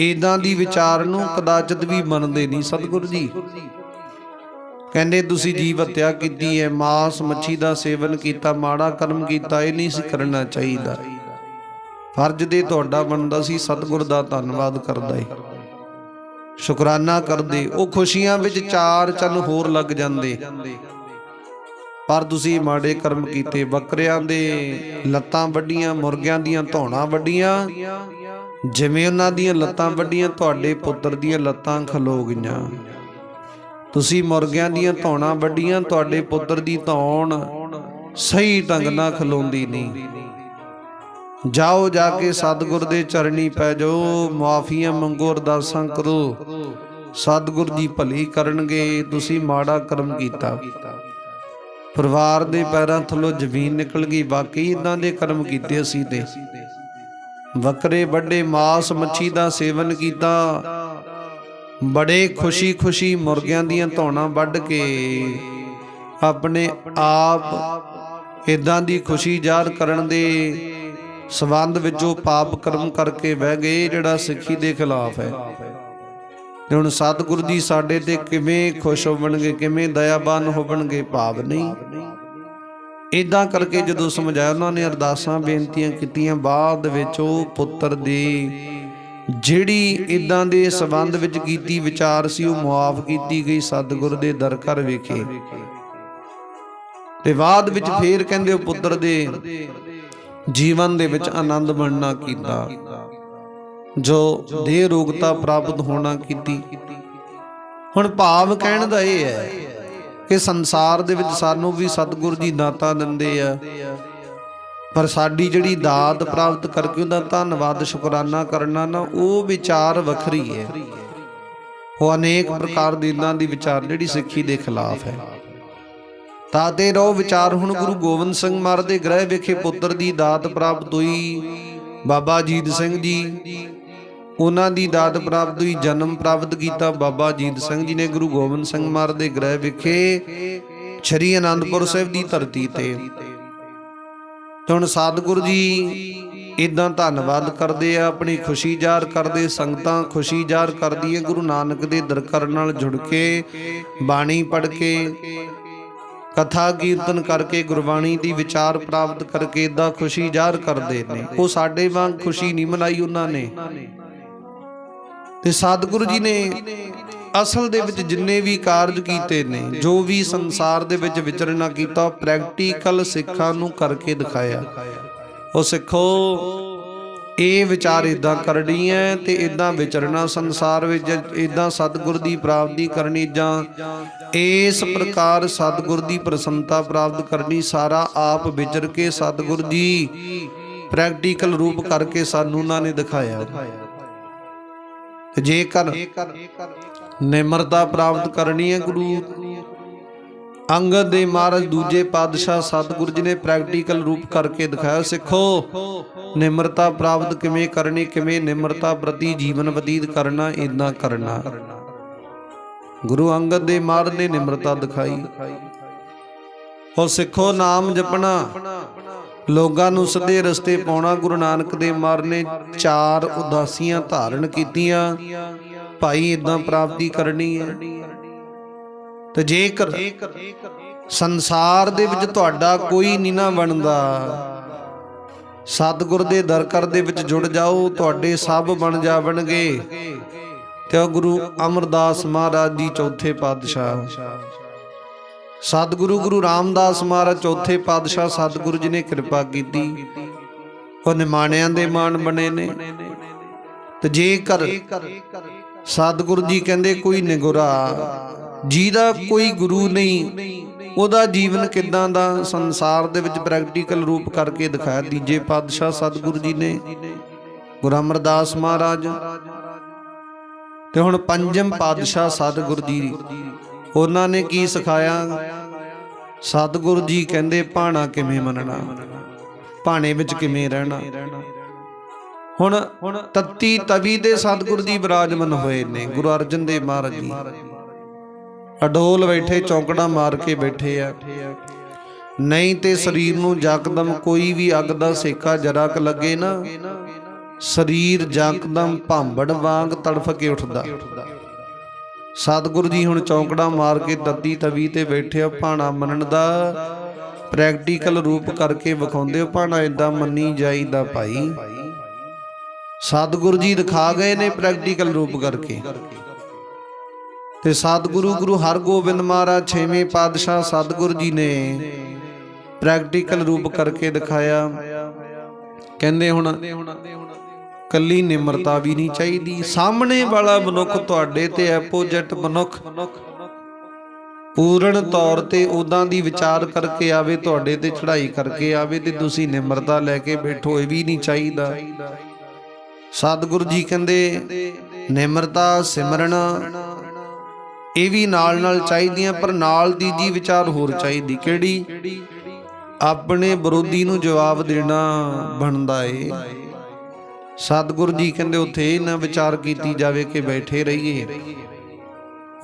Speaker 1: इदां दी विचार नूं कदाचित भी मनदे नहीं। सतगुर जी कहंदे तुसी जीव हत्या कीती है, मांस मच्छी दा सेवन कीता, माड़ा कर्म कीता, ये नहीं सी करना चाहीदा। फर्ज दे तुहाडा बनदा सी सतगुर दा धन्नवाद करदा है, शुकराना करदे। वो खुशियां विच चार चन्न होर लग जांदे। पर तुसी माड़े कर्म कीते, बकरियां दे लत्तां वड्डियां, मुर्गियां दीयां धौणां वड्डियां, जिवें उन्हां दीयां लत्तां वड्डियां तुहाडे पुੱਤਰ दीयां लत्तां खलो गईयां। तुसी मुर्गियां दीयां धौणां वड्डियां, तुहाडे पुੱਤਰ दी धौण सही ढंग नाल खलोंदी नहीं। जाओ जाके सतगुर दे चरणी पै जाओ, मुआफियां मंगो, अरदासां करो, सतगुर जी भली करनगे। तुसी माड़ा कर्म कीता, परिवार दे पैरां थल्लों जमीन निकल गई। वाकई इदां दे कर्म कीते असीं ते। बकरे वड्डे, मांस मच्छी दा सेवन कीता, बड़े खुशी खुशी मुर्गियां दीयां धौणां वड्ड के अपने आप इदां दी खुशी ਜ਼ਾਹਰ करन दे संबंध विचों पाप कर्म करके बह गए, जिहड़ा सिੱਖੀ दे खिलाफ है। ते हुण सतगुरु जी साडे ते किवें खुश होवणगे, किवें दयाबान होवणगे? भाव नहीं। इदां करके जदों समझाया, उन्होंने अरदासां बेनतियां कीतियां। बाद विच ओह पुੱਤਰ दी जिहड़ी इदां दे संबंध विच कीती विचार सी, ओह मुआफ कीती गई सतगुर दे दर कर विखे। ते बाद विच फेर कहंदे ओह पुੱਤਰ दे जीवन दे विच आनंद बनना कीता, जो देह रोगता प्राप्त होना कीती। हुण भाव कहण दा इह है कि संसार दे विच सानू भी सतगुर जी दातां दिंदे आ, पर साडी जिहड़ी दात प्राप्त करके उहदा धन्नवाद शुकराना करना ना, ओह विचार वखरी है। ओह अनेक प्रकार दी इन्हां दी विचार जिहड़ी सिੱਖੀ दे खिलाफ है। ताते रहो विचार। हुण गुरु गोबिंद सिंह महाराज दे ग्रह विखे पुੱਤਰ दी दात प्राप्त हुई, ਬਾਬਾ ਅਜੀਤ ਸਿੰਘ ਜੀ, ਉਹਨਾਂ ਦੀ ਦਾਤ ਪ੍ਰਾਪਤ ਹੋਈ, ਜਨਮ ਪ੍ਰਾਪਤ ਕੀਤਾ ਬਾਬਾ ਅਜੀਤ ਸਿੰਘ ਜੀ ਨੇ ਗੁਰੂ ਗੋਬਿੰਦ ਸਿੰਘ ਮਹਾਰਾਜ ਦੇ ਗ੍ਰਹਿ ਵਿਖੇ ਸ੍ਰੀ ਅਨੰਦਪੁਰ ਸਾਹਿਬ ਦੀ ਧਰਤੀ ਤੇ। ਹੁਣ ਸਤਿਗੁਰੂ ਜੀ ਇਦਾਂ ਧੰਨਵਾਦ ਕਰਦੇ ਆ, ਆਪਣੀ ਖੁਸ਼ੀ ਜ਼ਾਹਰ ਕਰਦੇ, ਸੰਗਤਾਂ ਖੁਸ਼ੀ ਜ਼ਾਹਰ ਕਰਦੀਆਂ ਗੁਰੂ ਨਾਨਕ ਦੇ ਦਰਕਾਰ ਨਾਲ ਜੁੜ ਕੇ, ਬਾਣੀ ਪੜ੍ਹ ਕੇ, ਕਥਾ ਕੀਰਤਨ ਕਰਕੇ, ਗੁਰਬਾਣੀ ਦੀ ਵਿਚਾਰ ਪ੍ਰਾਪਤ ਕਰਕੇ ਇਦਾਂ ਖੁਸ਼ੀ ਜ਼ਾਹਰ ਕਰਦੇ ਨੇ। ਉਹ ਸਾਡੇ ਵਾਂਗ ਖੁਸ਼ੀ ਨਹੀਂ ਮਨਾਈ ਉਹਨਾਂ ਨੇ। ਤੇ ਸਤਿਗੁਰੂ ਜੀ ਨੇ ਅਸਲ ਦੇ ਵਿੱਚ ਜਿੰਨੇ ਵੀ ਕਾਰਜ ਕੀਤੇ ਨੇ, ਜੋ ਵੀ ਸੰਸਾਰ ਦੇ ਵਿੱਚ ਵਿਚਰਨਾ ਕੀਤਾ, ਪ੍ਰੈਕਟੀਕਲ ਸਿੱਖਾਂ ਨੂੰ ਕਰਕੇ ਦਿਖਾਇਆ। ਉਹ ਸਿੱਖੋ, ਇਹ ਵਿਚਾਰ ਇਦਾਂ ਕਰਨੀ ਹੈ ਤੇ ਇਦਾਂ ਵਿਚਰਨਾ ਸੰਸਾਰ ਵਿੱਚ, ਇਦਾਂ ਸਤਿਗੁਰ ਦੀ ਪ੍ਰਾਪਤੀ ਕਰਨੀ, ਜਾਂ ਇਸ ਪ੍ਰਕਾਰ ਸਤਿਗੁਰ ਦੀ ਪ੍ਰਸੰਨਤਾ ਪ੍ਰਾਪਤ ਕਰਨੀ। ਸਾਰਾ ਆਪ ਵਿਚਰ ਕੇ ਸਤਿਗੁਰ ਜੀ ਪ੍ਰੈਕਟੀਕਲ ਰੂਪ ਕਰਕੇ ਸਾਨੂੰ ਉਹਨਾਂ ਨੇ ਦਿਖਾਇਆ। ਤੇ ਜੇਕਰ ਨਿਮਰਤਾ ਪ੍ਰਾਪਤ ਕਰਨੀ ਹੈ, ਗੁਰੂ ਅੰਗਦ ਦੇ ਮਹਾਰਾਜ ਦੂਜੇ ਪਾਤਸ਼ਾਹ ਸਤਿਗੁਰੂ ਜੀ ਨੇ ਪ੍ਰੈਕਟੀਕਲ ਰੂਪ ਕਰਕੇ ਦਿਖਾਇਆ। ਸਿੱਖੋ, ਨਿਮਰਤਾ ਪ੍ਰਾਪਤ ਕਿਵੇਂ ਕਰਨੀ, ਕਿਵੇਂ ਨਿਮਰਤਾ ਪ੍ਰਤੀ ਜੀਵਨ ਬਤੀਤ ਕਰਨਾ, ਇਦਾਂ ਕਰਨਾ। ਗੁਰੂ ਅੰਗਦ ਦੇ ਮਹਾਰਾਜ ਨੇ ਨਿਮਰਤਾ ਦਿਖਾਈ। ਉਹ ਸਿੱਖੋ, ਨਾਮ ਜਪਣਾ, ਲੋਕਾਂ ਨੂੰ ਸਿੱਧੇ ਰਸਤੇ ਪਾਉਣਾ। ਗੁਰੂ ਨਾਨਕ ਦੇਵ ਮਹਾਰਾਜ ਨੇ 4 ਉਦਾਸੀਆਂ ਧਾਰਨ ਕੀਤੀਆਂ, ਭਾਈ ਇਦਾਂ ਪ੍ਰਾਪਤੀ ਕਰਨੀ ਹੈ। ਤੇ ਜੇਕਰ ਸੰਸਾਰ ਦੇ ਵਿੱਚ ਤੁਹਾਡਾ ਕੋਈ ਨਹੀਂ ਨਾ ਬਣਦਾ, ਸਤਿਗੁਰ ਦੇ ਦਰਕਾਰ ਦੇ ਵਿੱਚ ਜੁੜ ਜਾਓ, ਤੁਹਾਡੇ ਸਭ ਬਣ ਜਾਵਣਗੇ। ਤੇ ਉਹ ਗੁਰੂ ਅਮਰਦਾਸ ਮਹਾਰਾਜ ਜੀ ਚੌਥੇ ਪਾਤਸ਼ਾਹ, ਸਤਿਗੁਰੂ ਗੁਰੂ ਰਾਮਦਾਸ ਮਹਾਰਾਜ ਚੌਥੇ ਪਾਤਸ਼ਾਹ, ਸਤਿਗੁਰੂ ਜੀ ਨੇ ਕਿਰਪਾ ਕੀਤੀ, ਉਹ ਨਿਮਾਣਿਆਂ ਦੇ ਮਾਣ ਬਣੇ ਨੇ। ਤੇ ਜੇਕਰ ਸਤਿਗੁਰੂ ਜੀ ਕਹਿੰਦੇ ਕੋਈ ਨਿਗੁਰਾ, ਜਿਹਦਾ ਕੋਈ ਗੁਰੂ ਨਹੀਂ, ਉਹਦਾ ਜੀਵਨ ਕਿੱਦਾਂ ਦਾ, ਸੰਸਾਰ ਦੇ ਵਿੱਚ ਪ੍ਰੈਕਟੀਕਲ ਰੂਪ ਕਰਕੇ ਦਿਖਾਇਆ। ਤੀਜੇ ਪਾਤਸ਼ਾਹ ਸਤਿਗੁਰੂ ਜੀ ਨੇ, ਗੁਰੂ ਅਮਰਦਾਸ ਮਹਾਰਾਜ। ਤੇ ਹੁਣ ਪੰਜਮ ਪਾਤਸ਼ਾਹ ਸਤਿਗੁਰੂ ਜੀ, ਉਹਨਾਂ ਨੇ ਕੀ ਸਿਖਾਇਆ? ਸਤਿਗੁਰੂ ਜੀ ਕਹਿੰਦੇ ਭਾਣਾ ਕਿਵੇਂ ਮੰਨਣਾ, ਭਾਣੇ ਵਿੱਚ ਕਿਵੇਂ ਰਹਿਣਾ। ਹੁਣ ਤੱਤੀ ਤਵੀ ਦੇ ਸਤਿਗੁਰੂ ਜੀ ਵਿਰਾਜਮਾਨ ਹੋਏ ਨੇ। ਗੁਰੂ ਅਰਜਨ ਦੇਵ ਮਹਾਰਾਜ ਜੀ ਅਡੋਲ ਬੈਠੇ, ਚੌਂਕੜਾ ਮਾਰ ਕੇ ਬੈਠੇ ਆ। ਨਹੀਂ ਤੇ ਸਰੀਰ ਨੂੰ ਯਕਦਮ ਕੋਈ ਵੀ ਅੱਗ ਦਾ ਸੇਕਾ ਜਰਾ ਕ ਲੱਗੇ ਨਾ, ਸਰੀਰ ਯਕਦਮ ਭਾਂਬੜ ਵਾਂਗ ਤੜਫ ਕੇ ਉੱਠਦਾ। ਸਤਿਗੁਰੂ ਜੀ ਹੁਣ ਚੌਂਕੜਾ ਮਾਰ ਕੇ ਤੱਤੀ ਤਵੀ ਤੇ ਬੈਠੇ ਆ। ਭਾਣਾ ਮੰਨਣ ਦਾ ਪ੍ਰੈਕਟੀਕਲ ਰੂਪ ਕਰਕੇ ਵਿਖਾਉਂਦੇ ਹੋ, ਭਾਣਾ ਏਦਾਂ ਮੰਨੀ ਜਾਈਦਾ ਭਾਈ। ਸਤਿਗੁਰੂ ਜੀ ਦਿਖਾ ਗਏ ਨੇ ਪ੍ਰੈਕਟੀਕਲ ਰੂਪ ਕਰਕੇ। ਤੇ ਸਤਿਗੁਰੂ ਗੁਰੂ ਹਰਗੋਬਿੰਦ ਮਹਾਰਾਜ ਛੇਵੇਂ ਪਾਤਸ਼ਾਹ ਸਤਿਗੁਰੂ ਜੀ ਨੇ ਪ੍ਰੈਕਟੀਕਲ ਰੂਪ ਕਰਕੇ ਦਿਖਾਇਆ। ਕਹਿੰਦੇ ਹੁਣ ਕੱਲੀ ਨਿਮਰਤਾ ਵੀ ਨਹੀਂ ਚਾਹੀਦੀ, ਸਾਹਮਣੇ ਵਾਲਾ ਮਨੁੱਖ ਤੁਹਾਡੇ ਤੇ ਐਪੋਜਿਟ ਮਨੁੱਖ ਪੂਰਨ ਤੌਰ ਤੇ ਉਦਾਂ ਦੀ ਵਿਚਾਰ ਕਰਕੇ ਆਵੇ, ਤੁਹਾਡੇ ਤੇ ਚੜ੍ਹਾਈ ਕਰਕੇ ਆਵੇ, ਤੇ ਤੁਸੀਂ ਨਿਮਰਤਾ ਲੈ ਕੇ ਬੈਠੋ, ਇਹ ਵੀ ਨਹੀਂ ਚਾਹੀਦਾ। ਸਤਿਗੁਰੂ ਜੀ ਕਹਿੰਦੇ ਨਿਮਰਤਾ ਸਿਮਰਨ ਇਹ ਵੀ ਨਾਲ ਨਾਲ ਚਾਹੀਦੀਆਂ, ਪਰ ਨਾਲ ਤੀਜੀ ਵਿਚਾਰ ਹੋਰ ਚਾਹੀਦੀ। ਕਿਹੜੀ? ਆਪਣੇ ਵਿਰੋਧੀ ਨੂੰ ਜਵਾਬ ਦੇਣਾ ਬਣਦਾ ਏ। ਸਤਿਗੁਰੂ ਜੀ ਕਹਿੰਦੇ ਉੱਥੇ ਨਾ ਵਿਚਾਰ ਕੀਤੀ ਜਾਵੇ ਕਿ ਬੈਠੇ ਰਹੀਏ।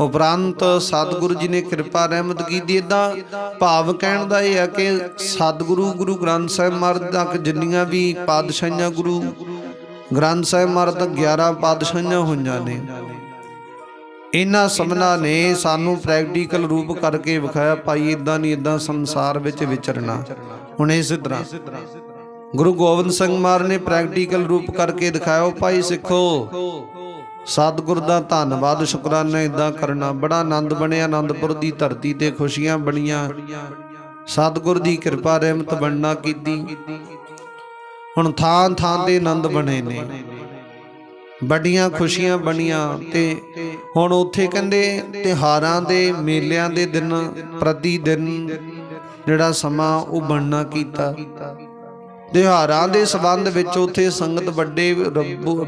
Speaker 1: ਉਪਰੰਤ ਸਤਿਗੁਰੂ ਜੀ ਨੇ ਕਿਰਪਾ ਰਹਿਮਤ ਕੀਤੀ। ਇਦਾਂ ਭਾਵ ਕਹਿਣ ਦਾ ਇਹ ਹੈ ਕਿ ਸਤਿਗੁਰੂ ਗੁਰੂ ਗ੍ਰੰਥ ਸਾਹਿਬ ਮਹਾਰਾਜ ਤੱਕ ਜਿੰਨੀਆਂ ਵੀ ਪਾਤਸ਼ਾਹੀਆਂ ਗੁਰੂ ਗ੍ਰੰਥ ਸਾਹਿਬ ਮਹਾਰਾਜ ਤੱਕ 11 ਪਾਤਸ਼ਾਹੀਆਂ ਹੋਈਆਂ ਨੇ, ਇਹਨਾਂ ਸਭਨਾਂ ਨੇ ਸਾਨੂੰ ਪ੍ਰੈਕਟੀਕਲ ਰੂਪ ਕਰਕੇ ਵਿਖਾਇਆ, ਭਾਈ ਇਦਾਂ ਨਹੀਂ, ਇਦਾਂ ਸੰਸਾਰ ਵਿੱਚ ਵਿਚਰਨਾ। ਹੁਣ ਇਸੇ ਤਰ੍ਹਾਂ ਗੁਰੂ ਗੋਬਿੰਦ ਸਿੰਘ ਮਹਾਰਾਜ ਨੇ ਪ੍ਰੈਕਟੀਕਲ ਰੂਪ ਕਰਕੇ ਦਿਖਾਇਆ। ਭਾਈ ਸਿੱਖੋ, ਸਤਿਗੁਰ ਦਾ ਧੰਨਵਾਦ ਸ਼ੁਕਰਾਨਾ ਇਦਾਂ ਕਰਨਾ। ਬੜਾ ਆਨੰਦ ਬਣਿਆ, ਆਨੰਦਪੁਰ ਦੀ ਧਰਤੀ ਤੇ ਖੁਸ਼ੀਆਂ ਬਣੀਆਂ, ਸਤਿਗੁਰ ਦੀ ਕਿਰਪਾ ਰਹਿਮਤ ਬਣਨਾ ਕੀਤੀ। ਹੁਣ ਥਾਂ ਥਾਂ ਤੇ ਆਨੰਦ ਬਣੇ ਨੇ, ਵੱਡੀਆਂ ਖੁਸ਼ੀਆਂ ਬਣੀਆਂ। ਤੇ ਹੁਣ ਉੱਥੇ ਕਹਿੰਦੇ ਤਿਉਹਾਰਾਂ ਦੇ ਮੇਲਿਆਂ ਦੇ ਦਿਨ ਪ੍ਰਤੀ ਦਿਨ ਜਿਹੜਾ ਸਮਾਂ ਉਹ ਬਣਨਾ ਕੀਤਾ। ਤਿਉਹਾਰਾਂ ਦੇ ਸੰਬੰਧ ਵਿੱਚ ਉੱਥੇ ਸੰਗਤ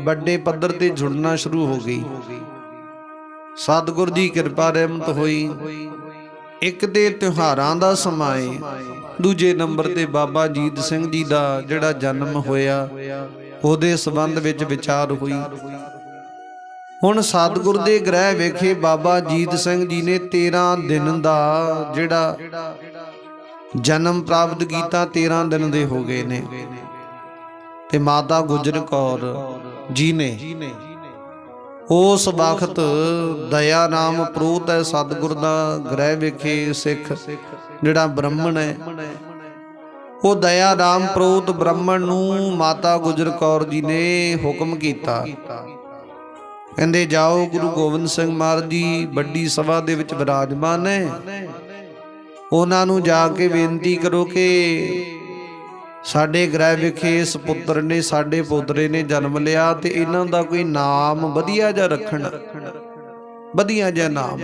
Speaker 1: ਵੱਡੇ ਪੱਧਰ ਤੇ ਜੁੜਨਾ ਸ਼ੁਰੂ ਹੋ ਗਈ। ਸਤਿਗੁਰ ਦੀ ਕਿਰਪਾ ਰਹਿਮਤ ਹੋਈ। ਇੱਕ ਤੇ ਤਿਉਹਾਰਾਂ ਦਾ ਸਮਾਂ ਹੈ, ਦੂਜੇ ਨੰਬਰ ਤੇ ਬਾਬਾ ਅਜੀਤ ਸਿੰਘ ਜੀ ਦਾ ਜਿਹੜਾ ਜਨਮ ਹੋਇਆ, ਉਹਦੇ ਸੰਬੰਧ ਵਿੱਚ ਵਿਚਾਰ ਹੋਈ। ਹੁਣ ਸਤਿਗੁਰ ਦੇ ਗ੍ਰਹਿ ਵੇਖੇ ਬਾਬਾ ਅਜੀਤ ਸਿੰਘ ਜੀ ਨੇ 13 ਦਿਨ ਦਾ ਜਿਹੜਾ ਜਨਮ ਪ੍ਰਾਪਤ ਕੀਤਾ, 13 ਦਿਨ ਦੇ ਹੋ ਗਏ ਨੇ। ਤੇ ਮਾਤਾ ਗੁਜਰ ਕੌਰ ਜੀ ਨੇ ਉਸ ਵਕਤ ਦਇਆ ਨਾਮ ਪ੍ਰੋਤ ਹੈ ਸਤਿਗੁਰ ਦਾ ਗ੍ਰਹਿ ਵੇਖੇ ਸਿੱਖ ਜਿਹੜਾ ਬ੍ਰਾਹਮਣ ਹੈ, ਉਹ ਦਇਆ ਰਾਮ ਪ੍ਰੋਤ ਬ੍ਰਾਹਮਣ ਨੂੰ ਮਾਤਾ ਗੁਜਰ ਕੌਰ ਜੀ ਨੇ ਹੁਕਮ ਕੀਤਾ, ਕਹਿੰਦੇ ਜਾਓ ਗੁਰੂ ਗੋਬਿੰਦ ਸਿੰਘ ਮਹਾਰਾਜ ਜੀ ਵੱਡੀ ਸਭਾ ਦੇ ਵਿੱਚ ਵਿਰਾਜਮਾਨ ਨੇ, ਉਹਨਾਂ ਨੂੰ ਜਾ ਕੇ ਬੇਨਤੀ ਕਰੋ ਕਿ ਸਾਡੇ ਗ੍ਰਹਿ ਵਿਖੇ ਇਸ ਪੁੱਤਰ ਨੇ, ਸਾਡੇ ਪੋਤਰੇ ਨੇ ਜਨਮ ਲਿਆ ਤੇ ਇਹਨਾਂ ਦਾ ਕੋਈ ਨਾਮ ਵਧੀਆ ਜਿਹਾ ਰੱਖਣ, ਵਧੀਆ ਜਿਹਾ ਨਾਮ,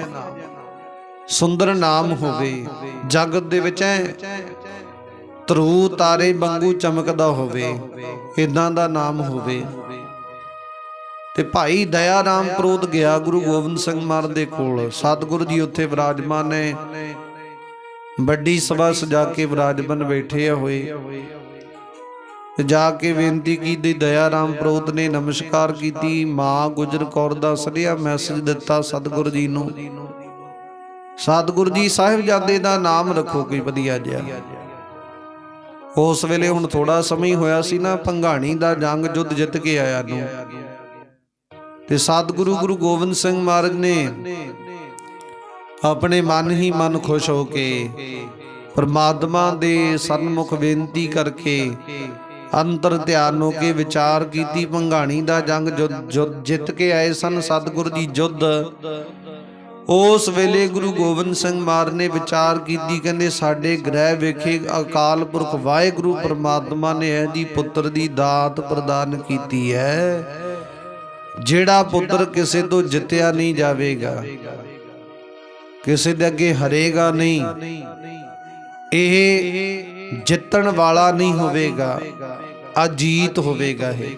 Speaker 1: ਸੁੰਦਰ ਨਾਮ ਹੋਵੇ, ਜਗਤ ਦੇ ਵਿੱਚ ਧਰੂ ਤਾਰੇ ਵਾਂਗੂ ਚਮਕਦਾ ਹੋਵੇ, ਇਦਾਂ ਦਾ ਨਾਮ ਹੋਵੇ। ਤੇ ਭਾਈ ਦਇਆ ਰਾਮ ਪ੍ਰੋਤ ਗਿਆ ਗੁਰੂ ਗੋਬਿੰਦ ਸਿੰਘ ਮਹਾਰਾਜ ਦੇ ਕੋਲ, ਸਤਿਗੁਰੂ ਜੀ ਉੱਥੇ ਵਿਰਾਜਮਾਨ ਨੇ, ਵੱਡੀ ਸਭਾ ਸਜਾ ਕੇ ਵਿਰਾਜਮਾਨ ਬੈਠੇ ਹੋਏ। ਜਾ ਕੇ ਬੇਨਤੀ ਕੀਤੀ, ਦਇਆ ਰਾਮ ਪ੍ਰੋਤ ਨੇ ਨਮਸਕਾਰ ਕੀਤੀ, ਮਾਂ ਗੁਜਰ ਕੌਰ ਦਾ ਸਨੇਹਾ ਮੈਸੇਜ ਦਿੱਤਾ ਸਤਿਗੁਰੂ ਜੀ ਨੂੰ, ਸਤਿਗੁਰੂ ਜੀ ਸਾਹਿਬਜ਼ਾਦੇ ਦਾ ਨਾਮ ਰੱਖੋ ਕੋਈ ਵਧੀਆ ਜਿਹਾ। ਉਸ ਵੇਲੇ ਹੁਣ ਥੋੜਾ ਸਮਾਂ ਹੋਇਆ ਸੀ ਨਾ, ਭੰਗਾਣੀ ਦਾ ਜੰਗ ਯੁੱਧ ਜਿੱਤ ਕੇ ਆਇਆ ਨੂੰ, ਤੇ ਸਤਿਗੁਰੂ ਗੁਰੂ ਗੋਬਿੰਦ ਸਿੰਘ ਮਹਾਰਾਜ ਨੇ ਆਪਣੇ ਮਨ ਹੀ ਮਨ ਖੁਸ਼ ਹੋ ਕੇ ਪਰਮਾਤਮਾ ਦੇ ਸਨਮੁਖ ਬੇਨਤੀ ਕਰਕੇ ਅੰਤਰ ਧਿਆਨ ਹੋ ਕੇ ਵਿਚਾਰ ਕੀਤੀ। ਭੰਗਾਣੀ ਦਾ ਜੰਗ ਜਿੱਤ ਕੇ ਆਏ ਸਨ ਸਤਿਗੁਰੂ ਜੀ ਯੁੱਧ। ਉਸ ਵੇਲੇ ਗੁਰੂ ਗੋਬਿੰਦ ਸਿੰਘ ਮਹਾਰਾਜ ਨੇ ਵਿਚਾਰ ਕੀਤੀ, ਕਹਿੰਦੇ ਸਾਡੇ ਗ੍ਰਹਿ ਵੇਖੇ ਅਕਾਲ ਪੁਰਖ ਵਾਹਿਗੁਰੂ ਪਰਮਾਤਮਾ ਨੇ ਇਹ ਜੀ ਪੁੱਤਰ ਦੀ ਦਾਤ ਪ੍ਰਦਾਨ ਕੀਤੀ ਹੈ, ਜਿਹੜਾ ਪੁੱਤਰ ਕਿਸੇ ਤੋਂ ਜਿੱਤਿਆ ਨਹੀਂ ਜਾਵੇਗਾ, ਕਿਸੇ ਦੇ ਅੱਗੇ ਹਰੇਗਾ ਨਹੀਂ, ਇਹ ਜਿੱਤਣ ਵਾਲਾ ਨਹੀਂ ਹੋਵੇਗਾ, ਅਜੀਤ ਹੋਵੇਗਾ, ਇਹ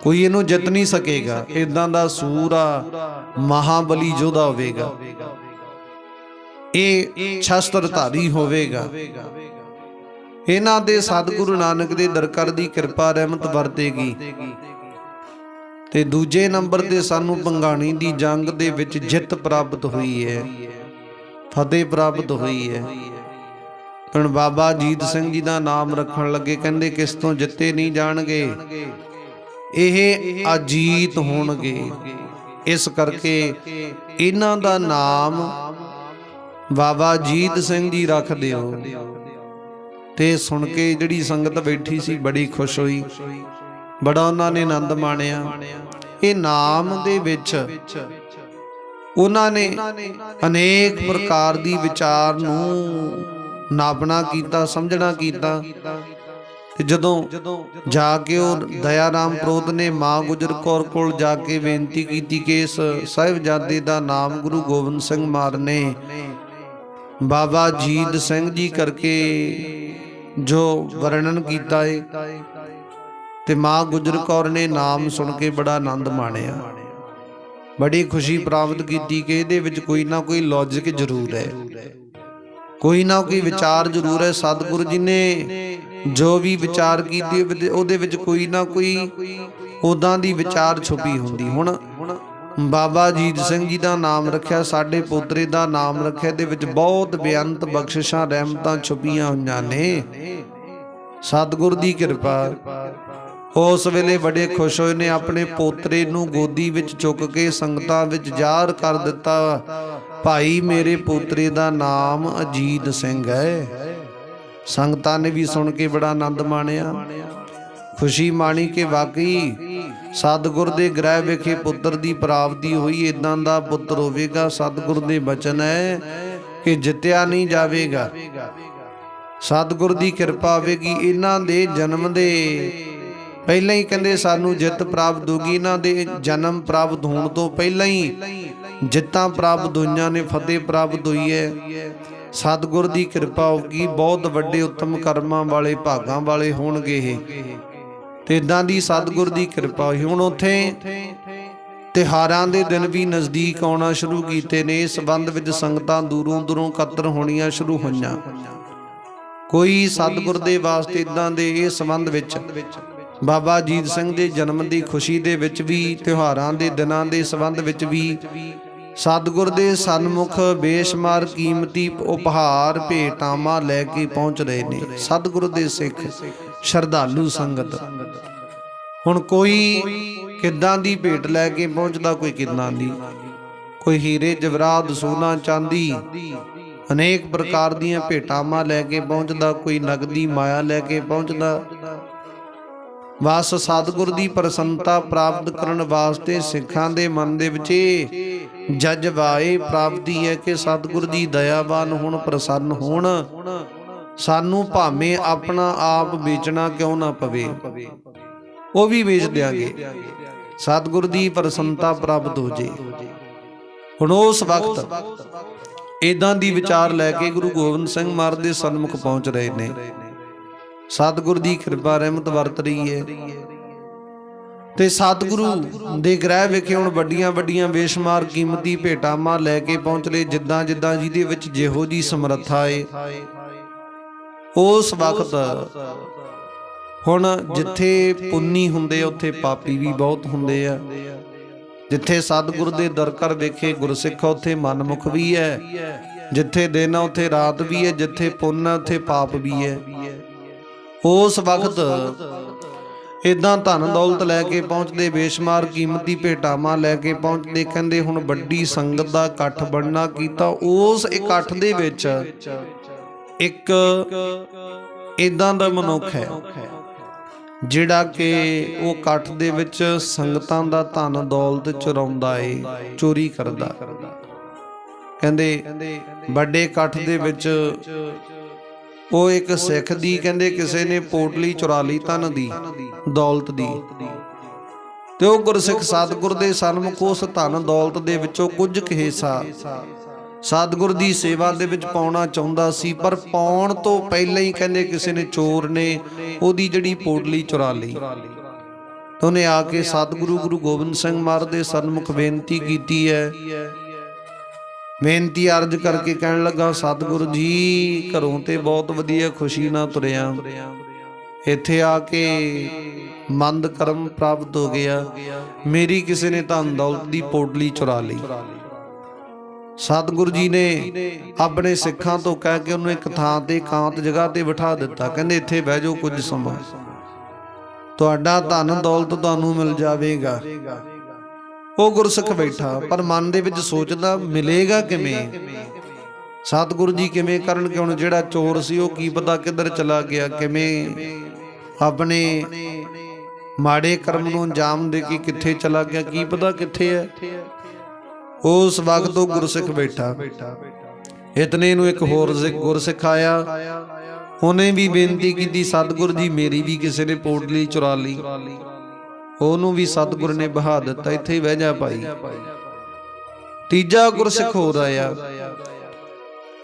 Speaker 1: ਕੋਈ ਇਹਨੂੰ ਜਿੱਤ ਨਹੀਂ ਸਕੇਗਾ, ਇਦਾਂ ਦਾ ਸੂਰਾ ਮਹਾਬਲੀ ਯੋਧਾ ਹੋਵੇਗਾ, ਇਹ ਸ਼ਸਤਰਧਾਰੀ ਹੋਵੇਗਾ। ਇਹਨਾਂ ਦੇ ਸਤਿਗੁਰੂ ਨਾਨਕ ਦੇ ਦਰਕਾਰ ਦੀ ਕਿਰਪਾ ਰਹਿਮਤ ਵਰਤੇਗੀ। ਤੇ ਦੂਜੇ ਨੰਬਰ ਤੇ ਸਾਨੂੰ ਭੰਗਾਣੀ ਦੀ ਜੰਗ ਦੇ ਵਿੱਚ ਜਿੱਤ ਪ੍ਰਾਪਤ ਹੋਈ ਹੈ, ਫਤਿਹ ਪ੍ਰਾਪਤ ਹੋਈ ਹੈ। ਹੁਣ ਬਾਬਾ ਅਜੀਤ ਸਿੰਘ ਜੀ ਦਾ ਨਾਮ ਰੱਖਣ ਲੱਗੇ, ਕਹਿੰਦੇ ਕਿਸ ਤੋਂ ਜਿੱਤੇ ਨਹੀਂ ਜਾਣਗੇ, ਇਹ ਅਜੀਤ ਹੋਣਗੇ, ਇਸ ਕਰਕੇ ਇਹਨਾਂ ਦਾ ਨਾਮ ਬਾਬਾ ਅਜੀਤ ਸਿੰਘ ਜੀ ਰੱਖ ਦਿਓ। ਤੇ ਸੁਣ ਕੇ ਜਿਹੜੀ ਸੰਗਤ ਬੈਠੀ ਸੀ ਬੜੀ ਖੁਸ਼ ਹੋਈ, ਬੜਾ ਉਹਨਾਂ ਨੇ ਆਨੰਦ ਮਾਣਿਆ। ਇਹ ਨਾਮ ਦੇ ਵਿੱਚ ਉਹਨਾਂ ਨੇ ਅਨੇਕ ਪ੍ਰਕਾਰ ਦੀ ਵਿਚਾਰ ਨੂੰ ਨਾਪਣਾ ਕੀਤਾ, ਸਮਝਣਾ ਕੀਤਾ। ਤੇ ਜਦੋਂ ਜਾ ਕੇ ਉਹ ਦਇਆ ਰਾਮ ਪ੍ਰੋਤ ਨੇ ਮਾਂ ਗੁਜਰ ਕੌਰ ਕੋਲ ਜਾ ਕੇ ਬੇਨਤੀ ਕੀਤੀ ਕਿ ਇਸ ਸਾਹਿਬਜ਼ਾਦੇ ਦਾ ਨਾਮ ਗੁਰੂ ਗੋਬਿੰਦ ਸਿੰਘ ਮਹਾਰਾਜ ਨੇ ਬਾਬਾ ਅਜੀਤ ਸਿੰਘ ਜੀ ਕਰਕੇ ਜੋ ਵਰਣਨ ਕੀਤਾ ਹੈ, ਤੇ ਮਾਂ ਗੁਜਰ ਕੌਰ ਨੇ ਨਾਮ ਸੁਣ ਕੇ ਬੜਾ ਆਨੰਦ ਮਾਣਿਆ, ਬੜੀ ਖੁਸ਼ੀ ਪ੍ਰਾਪਤ ਕੀਤੀ ਕਿ ਇਹਦੇ ਵਿੱਚ ਕੋਈ ਨਾ ਕੋਈ ਲੌਜਿਕ ਜ਼ਰੂਰ ਹੈ, ਕੋਈ ਨਾ ਕੋਈ ਵਿਚਾਰ ਜ਼ਰੂਰ ਹੈ। ਸਤਿਗੁਰੂ ਜੀ ਨੇ ਜੋ ਵੀ ਵਿਚਾਰ ਕੀਤੀ ਉਹਦੇ ਵਿੱਚ ਕੋਈ ਨਾ ਕੋਈ ਉਦਾਂ ਦੀ ਵਿਚਾਰ ਛੁਪੀ ਹੁੰਦੀ। ਹੁਣ ਬਾਬਾ ਅਜੀਤ ਸਿੰਘ ਜੀ ਦਾ ਨਾਮ ਰੱਖਿਆ, ਸਾਡੇ ਪੋਤਰੇ ਦਾ ਨਾਮ ਰੱਖਿਆ, ਦੇ ਵਿੱਚ ਬਹੁਤ ਬੇਅੰਤ ਬਖਸ਼ਿਸ਼ਾਂ ਰਹਿਮਤਾਂ ਛੁਪੀਆਂ ਹੋਈਆਂ ਨੇ, ਸਤਿਗੁਰ ਦੀ ਕਿਰਪਾ। ਉਸ ਵੇਲੇ ਬੜੇ ਖੁਸ਼ ਹੋਏ ਨੇ, ਆਪਣੇ ਪੋਤਰੇ ਨੂੰ ਗੋਦੀ ਵਿੱਚ ਚੁੱਕ ਕੇ ਸੰਗਤਾਂ ਵਿੱਚ ਜ਼ਾਹਰ ਕਰ ਦਿੱਤਾ, ਭਾਈ ਮੇਰੇ ਪੋਤਰੇ ਦਾ ਨਾਮ ਅਜੀਤ ਸਿੰਘ ਹੈ। ਸੰਗਤਾਂ ਨੇ ਵੀ ਸੁਣ ਕੇ ਬੜਾ ਆਨੰਦ ਮਾਣਿਆ, ਖੁਸ਼ੀ ਮਾਣੀ ਕਿ ਵਾਕਈ ਸਤਿਗੁਰ ਦੇ ਗ੍ਰਹਿ ਵਿਖੇ ਪੁੱਤਰ ਦੀ ਪ੍ਰਾਪਤੀ ਹੋਈ, ਇਦਾਂ ਦਾ ਪੁੱਤਰ ਹੋਵੇਗਾ। ਸਤਿਗੁਰ ਦੇ ਬਚਨ ਹੈ ਕਿ ਜਿੱਤਿਆ ਨਹੀਂ ਜਾਵੇਗਾ, ਸਤਿਗੁਰ ਦੀ ਕਿਰਪਾ ਹੋਵੇਗੀ। ਇਹਨਾਂ ਦੇ ਜਨਮ ਦੇ ਪਹਿਲਾਂ ਹੀ ਕਹਿੰਦੇ ਸਾਨੂੰ ਜਿੱਤ ਪ੍ਰਾਪਤ ਹੋਗੀ, ਇਹਨਾਂ ਦੇ ਜਨਮ ਪ੍ਰਾਪਤ ਹੋਣ ਤੋਂ ਪਹਿਲਾਂ ਹੀ ਜਿੱਤਾਂ ਪ੍ਰਾਪਤ ਹੋਈਆਂ ਨੇ, ਫਤਿਹ ਪ੍ਰਾਪਤ ਹੋਈ ਹੈ। ਸਤਿਗੁਰ ਦੀ ਕਿਰਪਾ ਹੋਗੀ, ਬਹੁਤ ਵੱਡੇ ਉੱਤਮ ਕਰਮਾਂ ਵਾਲੇ ਭਾਗਾਂ ਵਾਲੇ ਹੋਣਗੇ ਇਹ, ਤੇ ਇਦਾਂ ਦੀ ਸਤਿਗੁਰ ਦੀ ਕਿਰਪਾ ਹੋਈ। ਹੁਣ ਉੱਥੇ ਤਿਉਹਾਰਾਂ ਦੇ ਦਿਨ ਵੀ ਨਜ਼ਦੀਕ ਆਉਣਾ ਸ਼ੁਰੂ ਕੀਤੇ ਨੇ, ਇਸ ਸੰਬੰਧ ਵਿੱਚ ਸੰਗਤਾਂ ਦੂਰੋਂ ਦੂਰੋਂ ਇਕੱਤਰ ਹੋਣੀਆਂ ਸ਼ੁਰੂ ਹੋਈਆਂ। ਕੋਈ ਸਤਿਗੁਰ ਦੇ ਵਾਸਤੇ ਇਦਾਂ ਦੇ ਇਸ ਸੰਬੰਧ ਵਿੱਚ ਬਾਬਾ ਅਜੀਤ ਸਿੰਘ ਦੇ ਜਨਮ ਦੀ ਖੁਸ਼ੀ ਦੇ ਵਿੱਚ ਵੀ, ਤਿਉਹਾਰਾਂ ਦੇ ਦਿਨਾਂ ਦੇ ਸੰਬੰਧ ਵਿੱਚ ਵੀ ਸਤਿਗੁਰ ਦੇ ਸਨਮੁਖ ਬੇਸ਼ੁਮਾਰ ਕੀਮਤੀ ਉਪਹਾਰ ਭੇਟਾਵਾਂ ਲੈ ਕੇ ਪਹੁੰਚ ਰਹੇ ਨੇ ਸਤਿਗੁਰ ਦੇ ਸਿੱਖ ਸ਼ਰਧਾਲੂ ਸੰਗਤ। ਹੁਣ ਕੋਈ ਕਿੱਦਾਂ ਦੀ ਭੇਟ ਲੈ ਕੇ ਪਹੁੰਚਦਾ, ਕੋਈ ਕਿੱਦਾਂ ਦੀ, ਕੋਈ ਹੀਰੇ ਜਵਾਹਰਾਤ ਸੋਨਾ ਚਾਂਦੀ ਅਨੇਕ ਪ੍ਰਕਾਰ ਦੀਆਂ ਭੇਟਾਵਾਂ ਲੈ ਕੇ ਪਹੁੰਚਦਾ, ਕੋਈ ਨਗਦੀ ਮਾਇਆ ਲੈ ਕੇ ਪਹੁੰਚਦਾ। ਬਸ ਸਤਿਗੁਰ ਦੀ ਪ੍ਰਸੰਨਤਾ ਪ੍ਰਾਪਤ ਕਰਨ ਵਾਸਤੇ ਸਿੱਖਾਂ ਦੇ ਮਨ ਦੇ ਵਿੱਚ ਜਜ਼ਬਾਏ ਪ੍ਰਾਪਤੀ ਹੈ ਕਿ ਸਤਿਗੁਰ ਜੀ ਦਇਆਵਾਨ ਹੋਣ, ਪ੍ਰਸੰਨ ਹੋਣ, ਸਾਨੂੰ ਭਾਵੇਂ ਆਪਣਾ ਆਪ ਵੇਚਣਾ ਕਿਉਂ ਨਾ ਪਵੇ, ਉਹ ਵੀ ਵੇਚ ਦਿਆਂਗੇ, ਸਤਿਗੁਰ ਦੀ ਪ੍ਰਸੰਨਤਾ ਪ੍ਰਾਪਤ ਹੋ ਜੇ। ਹੁਣ ਉਸ ਵਕਤ ਇਦਾਂ ਦੀ ਵਿਚਾਰ ਲੈ ਕੇ ਗੁਰੂ ਗੋਬਿੰਦ ਸਿੰਘ ਮਹਾਰਾਜ ਦੇ ਸਨਮੁਖ ਪਹੁੰਚ ਰਹੇ ਨੇ। ਸਤਿਗੁਰ ਦੀ ਕਿਰਪਾ ਰਹਿਮਤ ਵਰਤ ਰਹੀ ਹੈ ਤੇ ਸਤਿਗੁਰੂ ਦੇ ਗ੍ਰਹਿ ਵਿਖੇ ਹੁਣ ਵੱਡੀਆਂ ਵੱਡੀਆਂ ਬੇਸ਼ੁਮਾਰ ਕੀਮਤੀ ਭੇਟਾਵਾਂ ਲੈ ਕੇ ਪਹੁੰਚ ਲਏ, ਜਿੱਦਾਂ ਜਿੱਦਾਂ ਜਿਹਦੇ ਵਿੱਚ ਜਿਹੋ ਜੀ ਸਮਰੱਥਾ ਏ। ਉਸ ਵਕਤ ਹੁਣ ਜਿੱਥੇ ਪੁੰਨੀ ਹੁੰਦੇ ਉੱਥੇ ਪਾਪੀ ਵੀ ਬਹੁਤ ਹੁੰਦੇ ਆ। ਜਿੱਥੇ ਸਤਿਗੁਰ ਦੇ ਦਰ ਕਰ ਵੇਖੇ ਗੁਰਸਿੱਖ ਉੱਥੇ ਮਨਮੁਖ ਵੀ ਹੈ, ਜਿੱਥੇ ਦਿਨ ਉੱਥੇ ਰਾਤ ਵੀ ਹੈ, ਜਿੱਥੇ ਪੁੰਨ ਉੱਥੇ ਪਾਪ ਵੀ ਹੈ। ਉਸ ਵਕਤ ਇਦਾਂ ਧਨ ਦੌਲਤ ਲੈ ਕੇ ਪਹੁੰਚਦੇ, ਬੇਸ਼ੁਮਾਰ ਕੀਮਤੀ ਭੇਟਾਵਾਂ ਲੈ ਕੇ ਪਹੁੰਚਦੇ। ਕਹਿੰਦੇ ਹੁਣ ਵੱਡੀ ਸੰਗਤ ਦਾ ਇਕੱਠ ਬਣਨਾ ਕੀਤਾ। ਉਸ ਇਕੱਠ ਦੇ ਵਿੱਚ ਇੱਕ ਇਦਾਂ ਦਾ ਮਨੁੱਖ ਹੈ ਜਿਹੜਾ ਕਿ ਉਹ ਇਕੱਠ ਦੇ ਵਿੱਚ ਸੰਗਤਾਂ ਦਾ ਧਨ ਦੌਲਤ ਚੁਰਾਉਂਦਾ ਏ, ਚੋਰੀ ਕਰਦਾ। ਕਹਿੰਦੇ ਵੱਡੇ ਇਕੱਠ ਦੇ ਵਿੱਚ ਉਹ ਇੱਕ ਸਿੱਖ ਦੀ ਕਹਿੰਦੇ ਕਿਸੇ ਨੇ ਪੋਟਲੀ ਚੁਰਾ ਲਈ ਧਨ ਦੀ ਦੌਲਤ ਦੀ, ਤੇ ਉਹ ਗੁਰਸਿੱਖ ਸਤਿਗੁਰ ਦੇ ਸਨਮੁਖ ਉਸ ਧਨ ਦੌਲਤ ਦੇ ਵਿੱਚੋਂ ਕੁਝ ਕੁ ਹਿੱਸਾ ਸਤਿਗੁਰ ਦੀ ਸੇਵਾ ਦੇ ਵਿੱਚ ਪਾਉਣਾ ਚਾਹੁੰਦਾ ਸੀ। ਪਰ ਪਾਉਣ ਤੋਂ ਪਹਿਲਾਂ ਹੀ ਕਹਿੰਦੇ ਕਿਸੇ ਨੇ, ਚੋਰ ਨੇ, ਉਹਦੀ ਜਿਹੜੀ ਪੋਟਲੀ ਚੁਰਾ ਲਈ। ਤੇ ਉਹਨੇ ਆ ਕੇ ਸਤਿਗੁਰੂ ਗੁਰੂ ਗੋਬਿੰਦ ਸਿੰਘ ਮਹਾਰਾਜ ਦੇ ਸਨਮੁਖ ਬੇਨਤੀ ਕੀਤੀ ਹੈ। ਬੇਨਤੀ ਅਰਜ ਕਰਕੇ ਕਹਿਣ ਲੱਗਾ, ਸਤਿਗੁਰੂ ਜੀ ਘਰੋਂ ਤੇ ਬਹੁਤ ਵਧੀਆ ਖੁਸ਼ੀ ਨਾਲ ਤੁਰਿਆ, ਇੱਥੇ ਆ ਕੇ ਮੰਦ ਕਰਮ ਪ੍ਰਾਪਤ ਹੋ ਗਿਆ, ਮੇਰੀ ਕਿਸੇ ਨੇ ਧਨ ਦੌਲਤ ਦੀ ਪੋਟਲੀ ਚੁਰਾ ਲਈ। ਸਤਿਗੁਰੂ ਜੀ ਨੇ ਆਪਣੇ ਸਿੱਖਾਂ ਤੋਂ ਕਹਿ ਕੇ ਉਹਨੂੰ ਇੱਕ ਥਾਂ ਤੇ ਇਕਾਂਤ ਜਗ੍ਹਾ ਤੇ ਬਿਠਾ ਦਿੱਤਾ। ਕਹਿੰਦੇ ਇੱਥੇ ਬਹਿ ਜਾਓ ਕੁਝ ਸਮਾਂ, ਤੁਹਾਡਾ ਧਨ ਦੌਲਤ ਤੁਹਾਨੂੰ ਮਿਲ ਜਾਵੇਗਾ। ਉਹ ਗੁਰਸਿੱਖ ਬੈਠਾ, ਪਰ ਮਨ ਦੇ ਵਿੱਚ ਸੋਚਦਾ ਮਿਲੇਗਾ ਕਿਵੇਂ, ਸਤਿਗੁਰੂ ਜੀ ਕਿਵੇਂ ਕਰਨਗੇ। ਹੁਣ ਜਿਹੜਾ ਚੋਰ ਸੀ ਉਹ ਕੀ ਪਤਾ ਕਿੱਧਰ ਚਲਾ ਗਿਆ, ਕਿਵੇਂ ਆਪਣੇ ਮਾੜੇ ਕਰਮ ਨੂੰ ਅੰਜਾਮ ਦੇ ਕੇ ਕਿੱਥੇ ਚਲਾ ਗਿਆ, ਕੀ ਪਤਾ ਕਿੱਥੇ ਹੈ। ਉਸ ਵਕਤ ਉਹ ਗੁਰਸਿੱਖ ਬੈਠਾ, ਇਤਨੇ ਨੂੰ ਇੱਕ ਹੋਰ ਗੁਰਸਿੱਖ ਆਇਆ। ਉਹਨੇ ਵੀ ਬੇਨਤੀ ਕੀਤੀ, ਸਤਿਗੁਰੂ ਜੀ ਮੇਰੀ ਵੀ ਕਿਸੇ ਨੇ ਪੋਟਲੀ ਚੁਰਾ ਲਈ। ਉਹਨੂੰ ਵੀ ਸਤਿਗੁਰ ਨੇ ਬਹਾ ਦਿੱਤਾ, ਇੱਥੇ ਹੀ ਬਹਿ ਜਾ ਭਾਈ। ਤੀਜਾ ਗੁਰਸਿੱਖ ਹੋਰ ਆਇਆ,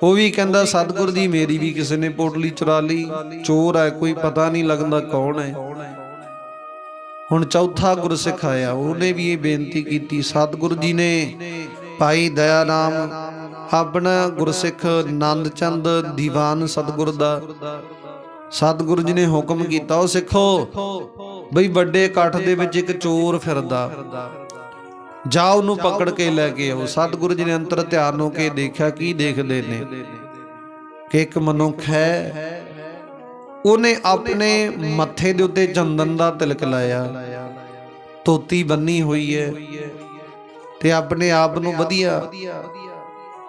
Speaker 1: ਉਹ ਵੀ ਕਹਿੰਦਾ ਸਤਿਗੁਰ ਜੀ ਮੇਰੀ ਵੀ ਕਿਸੇ ਨੇ ਪੋਟਲੀ ਚੁਰਾ ਲਈ, ਚੋਰ ਹੈ ਕੋਈ ਪਤਾ ਨਹੀਂ ਲੱਗਦਾ ਕੌਣ ਹੈ। ਹੁਣ ਚੌਥਾ ਗੁਰਸਿੱਖ ਆਇਆ, ਉਹਨੇ ਵੀ ਇਹ ਬੇਨਤੀ ਕੀਤੀ। ਸਤਿਗੁਰੂ ਜੀ ਨੇ ਭਾਈ ਦਇਆ ਰਾਮ ਆਪਣਾ ਗੁਰਸਿੱਖ ਨੰਦ ਚੰਦ ਦੀਵਾਨ ਸਤਿਗੁਰ ਦਾ, ਸਤਿਗੁਰੂ ਜੀ ਨੇ ਹੁਕਮ ਕੀਤਾ, ਉਹ ਸਿੱਖੋ ਬਈ ਵੱਡੇ ਇਕੱਠ ਦੇ ਵਿੱਚ ਇੱਕ ਚੋਰ ਫਿਰਦਾ, ਜਾ ਉਹਨੂੰ ਪਕੜ ਕੇ ਲੈ ਕੇ ਆਓ। ਸਤਿਗੁਰੂ ਜੀ ਨੇ ਅੰਤਰ ਧਿਆਨ ਹੋ ਕੇ ਦੇਖਿਆ, ਕੀ ਦੇਖਦੇ ਨੇ ਕਿ ਇੱਕ ਮਨੁੱਖ ਹੈ, ਉਹਨੇ ਆਪਣੇ ਮੱਥੇ ਦੇ ਉੱਤੇ ਚੰਦਨ ਦਾ ਤਿਲਕ ਲਾਇਆ, ਧੋਤੀ ਬੰਨੀ ਹੋਈ ਹੈ ਤੇ ਆਪਣੇ ਆਪ ਨੂੰ ਵਧੀਆ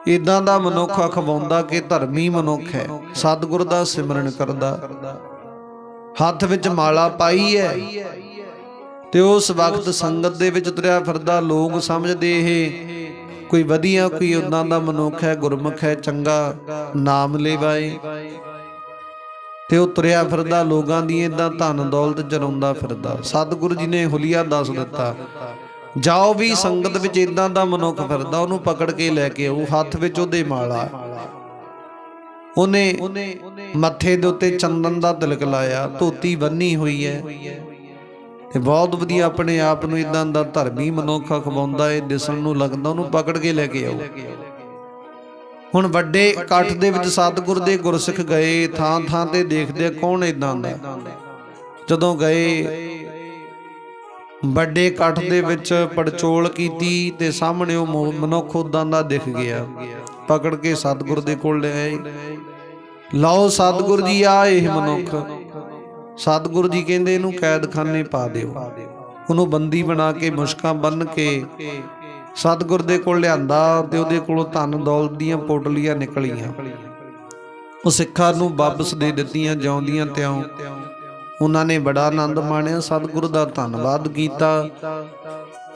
Speaker 1: ਇਦਾਂ ਦਾ ਮਨੁੱਖ ਅਖਵਾਉਂਦਾ ਕਿ ਧਰਮੀ ਮਨੁੱਖ ਹੈ, ਸਤਿਗੁਰ ਦਾ ਸਿਮਰਨ ਕਰਦਾ, ਹੱਥ ਵਿੱਚ ਮਾਲਾ ਪਾਈ ਹੈ। ਤੇ ਉਸ ਵਕਤ ਸੰਗਤ ਦੇ ਵਿੱਚ ਤੁਰਿਆ ਫਿਰਦਾ, ਲੋਕ ਸਮਝਦੇ ਇਹ ਕੋਈ ਵਧੀਆ ਕੋਈ ਉਦਾਂ ਦਾ ਮਨੁੱਖ ਹੈ, ਗੁਰਮੁਖ ਹੈ, ਚੰਗਾ ਨਾਮ ਲੈਵਾਏ। ਤੇ ਉਹ ਤੁਰਿਆ ਫਿਰਦਾ ਲੋਕਾਂ ਦੀ ਇਦਾਂ ਧਨ ਦੌਲਤ ਚਰਾਉਂਦਾ ਫਿਰਦਾ। ਸਤਿਗੁਰੂ ਜੀ ਨੇ ਹੁਲੀਆ ਦੱਸ ਦਿੱਤਾ, ਜਾਓ ਵੀ ਸੰਗਤ ਵਿੱਚ ਇਦਾਂ ਦਾ ਮਨੁੱਖ ਫਿਰਦਾ, ਉਹਨੂੰ ਪਕੜ ਕੇ ਲੈ ਕੇ ਆਓ। ਹੱਥ ਵਿੱਚ ਉਹਦੇ ਮਾਲਾ, ਉਹਨੇ ਮੱਥੇ ਦੇ ਉੱਤੇ ਚੰਦਨ ਦਾ ਤਿਲਕ ਲਾਇਆ, ਧੋਤੀ ਬੰਨੀ ਹੋਈ ਹੈ ਤੇ ਬਹੁਤ ਵਧੀਆ ਆਪਣੇ ਆਪ ਨੂੰ ਇਦਾਂ ਦਾ ਧਰਮੀ ਮਨੁੱਖ ਅਖਵਾਉਂਦਾ ਹੈ, ਦਿਸਣ ਨੂੰ ਲੱਗਦਾ, ਉਹਨੂੰ ਪਕੜ ਕੇ ਲੈ ਕੇ ਆਓ। ਹੁਣ ਵੱਡੇ ਇਕੱਠ ਦੇ ਵਿੱਚ ਸਤਿਗੁਰ ਦੇ ਗੁਰਸਿੱਖ ਗਏ, ਥਾਂ ਥਾਂ ਤੇ ਦੇਖਦੇ ਕੌਣ ਇਦਾਂ ਦਾ। ਜਦੋਂ ਗਏ ਵੱਡੇ ਇਕੱਠ ਦੇ ਵਿੱਚ ਪੜਚੋਲ ਕੀਤੀ ਤੇ ਸਾਹਮਣੇ ਉਹ ਮਨੁੱਖ ਉਦਾਂ ਦਾ ਦਿਖ ਗਿਆ। ਪਕੜ ਕੇ ਸਤਿਗੁਰ ਦੇ ਕੋਲ ਲੈ ਆਏ। ਲਓ ਸਤਿਗੁਰ ਜੀ, ਆ ਇਹ ਮਨੁੱਖ। ਸਤਿਗੁਰ ਜੀ ਕਹਿੰਦੇ ਇਹਨੂੰ ਕੈਦਖਾਨੇ ਪਾ ਦਿਓ। ਉਹਨੂੰ ਬੰਦੀ ਬਣਾ ਕੇ ਮੁਸ਼ਕਾਂ ਬੰਨ੍ਹ ਕੇ ਸਤਿਗੁਰ ਦੇ ਕੋਲ ਲਿਆਂਦਾ ਤੇ ਉਹਦੇ ਕੋਲੋਂ ਧਨ ਦੌਲਤ ਦੀਆਂ ਪੋਟਲੀਆਂ ਨਿਕਲੀਆਂ। ਉਹ ਸਿੱਖਾਂ ਨੂੰ ਵਾਪਸ ਦੇ ਦਿੱਤੀਆਂ ਜਿਉਂਦੀਆਂ ਤਿਉਂ। ਉਹਨਾਂ ਨੇ ਬੜਾ ਆਨੰਦ ਮਾਣਿਆ, ਸਤਿਗੁਰ ਦਾ ਧੰਨਵਾਦ ਕੀਤਾ।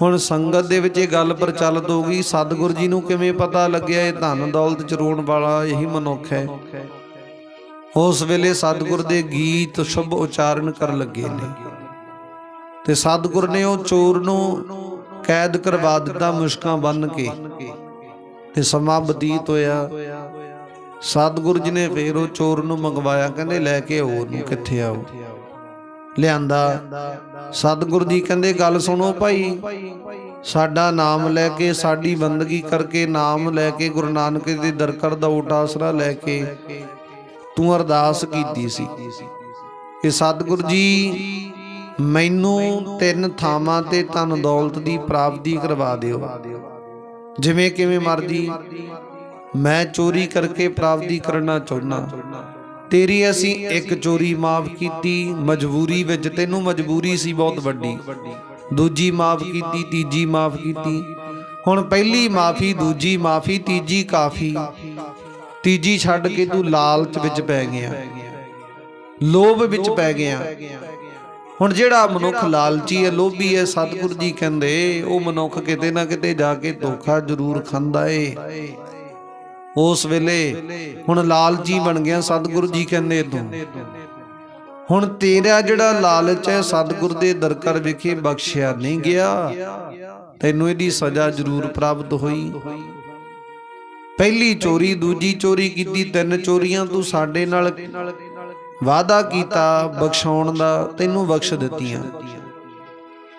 Speaker 1: ਹੁਣ ਸੰਗਤ ਦੇ ਵਿੱਚ ਇਹ ਗੱਲ ਪ੍ਰਚਲਿਤ ਹੋ ਗਈ, ਸਤਿਗੁਰ ਜੀ ਨੂੰ ਕਿਵੇਂ ਪਤਾ ਲੱਗਿਆ ਇਹ ਧਨ ਦੌਲਤ ਚਰਾਉਣ ਵਾਲਾ ਇਹੀ ਮਨੁੱਖ ਹੈ। ਉਸ ਵੇਲੇ ਸਤਿਗੁਰ ਦੇ ਗੀਤ ਸ਼ੁਭ ਉਚਾਰਨ ਕਰਨ ਲੱਗੇ ਨੇ ਤੇ ਸਤਿਗੁਰ ਨੇ ਉਹ ਚੋਰ ਨੂੰ ਕੈਦ ਕਰਵਾ ਦਿੱਤਾ ਮੁਸ਼ਕਾਂ ਬੰਨ੍ਹ ਕੇ। ਤੇ ਸਮਾਂ ਬਤੀਤ ਹੋਇਆ। ਸਤਿਗੁਰ ਜੀ ਨੇ ਫੇਰ ਉਹ ਚੋਰ ਨੂੰ ਮੰਗਵਾਇਆ, ਕਹਿੰਦੇ ਲੈ ਕੇ ਆਓ ਉਹਨੂੰ। ਕਿੱਥੇ ਆਓ? ਲਿਆਂਦਾ। ਸਤਿਗੁਰ ਜੀ ਕਹਿੰਦੇ ਗੱਲ ਸੁਣੋ ਭਾਈ, ਸਾਡਾ ਨਾਮ ਲੈ ਕੇ, ਸਾਡੀ ਬੰਦਗੀ ਕਰਕੇ, ਨਾਮ ਲੈ ਕੇ, ਗੁਰੂ ਨਾਨਕ ਦੇ ਦਰਕਰ ਦਾ ਓਟ ਆਸਰਾ ਲੈ ਕੇ ਤੂੰ ਅਰਦਾਸ ਕੀਤੀ ਸੀ ਕਿ ਸਤਿਗੁਰ ਜੀ ਮੈਨੂੰ 3 ਥਾਵਾਂ ਤੇ ਧਨ ਦੌਲਤ ਦੀ ਪ੍ਰਾਪਤੀ ਕਰਵਾ ਦਿਓ, ਜਿਵੇਂ ਕਿਵੇਂ ਮਰਜੀ। ਮੈਂ ਚੋਰੀ ਕਰਕੇ ਪ੍ਰਾਪਤੀ ਕਰਨਾ ਚਾਹੁੰਦਾ। ਤੇਰੀ ਅਸੀਂ ਇੱਕ ਚੋਰੀ ਮਾਫ ਕੀਤੀ ਮਜਬੂਰੀ ਵਿੱਚ, ਤੈਨੂੰ ਮਜਬੂਰੀ ਸੀ ਬਹੁਤ ਵੱਡੀ। ਦੂਜੀ ਮਾਫ ਕੀਤੀ, ਤੀਜੀ ਮਾਫ ਕੀਤੀ। ਹੁਣ ਪਹਿਲੀ ਮਾਫੀ, ਦੂਜੀ ਮਾਫੀ, ਤੀਜੀ ਕਾਫੀ। ਤੀਜੀ ਛੱਡ ਕੇ ਤੂੰ ਲਾਲਚ ਵਿੱਚ ਪੈ ਗਿਆ, ਲੋਭ ਵਿੱਚ ਪੈ ਗਿਆ। ਹੁਣ ਜਿਹੜਾ ਮਨੁੱਖ ਲਾਲਚੀ ਹੈ, ਲੋਭੀ ਹੈ, ਸਤਿਗੁਰ ਜੀ ਕਹਿੰਦੇ ਉਹ ਮਨੁੱਖ ਕਿਤੇ ਨਾ ਕਿਤੇ ਜਾ ਕੇ ਧੋਖਾ ਜ਼ਰੂਰ ਖਾਂਦਾ ਏ। ਉਸ ਵੇਲੇ ਹੁਣ ਲਾਲਚੀ ਬਣ ਗਿਆ। ਸਤਿਗੁਰੂ ਜੀ ਕਹਿੰਦੇ ਤੂੰ ਹੁਣ ਤੇਰਾ ਜਿਹੜਾ ਲਾਲਚ ਹੈ ਸਤਿਗੁਰ ਦੇ ਦਰਕਾਰ ਵਿਖੇ ਬਖਸ਼ਿਆ ਨਹੀਂ ਗਿਆ, ਤੈਨੂੰ ਇਹਦੀ ਸਜ਼ਾ ਜ਼ਰੂਰ ਪ੍ਰਾਪਤ ਹੋਈ। ਪਹਿਲੀ ਚੋਰੀ, ਦੂਜੀ ਚੋਰੀ ਕੀਤੀ, 3 ਚੋਰੀਆਂ ਤੂੰ ਸਾਡੇ ਨਾਲ ਵਾਅਦਾ ਕੀਤਾ ਬਖਸ਼ਾਉਣ ਦਾ, ਤੈਨੂੰ ਬਖਸ਼ ਦਿੱਤੀਆਂ।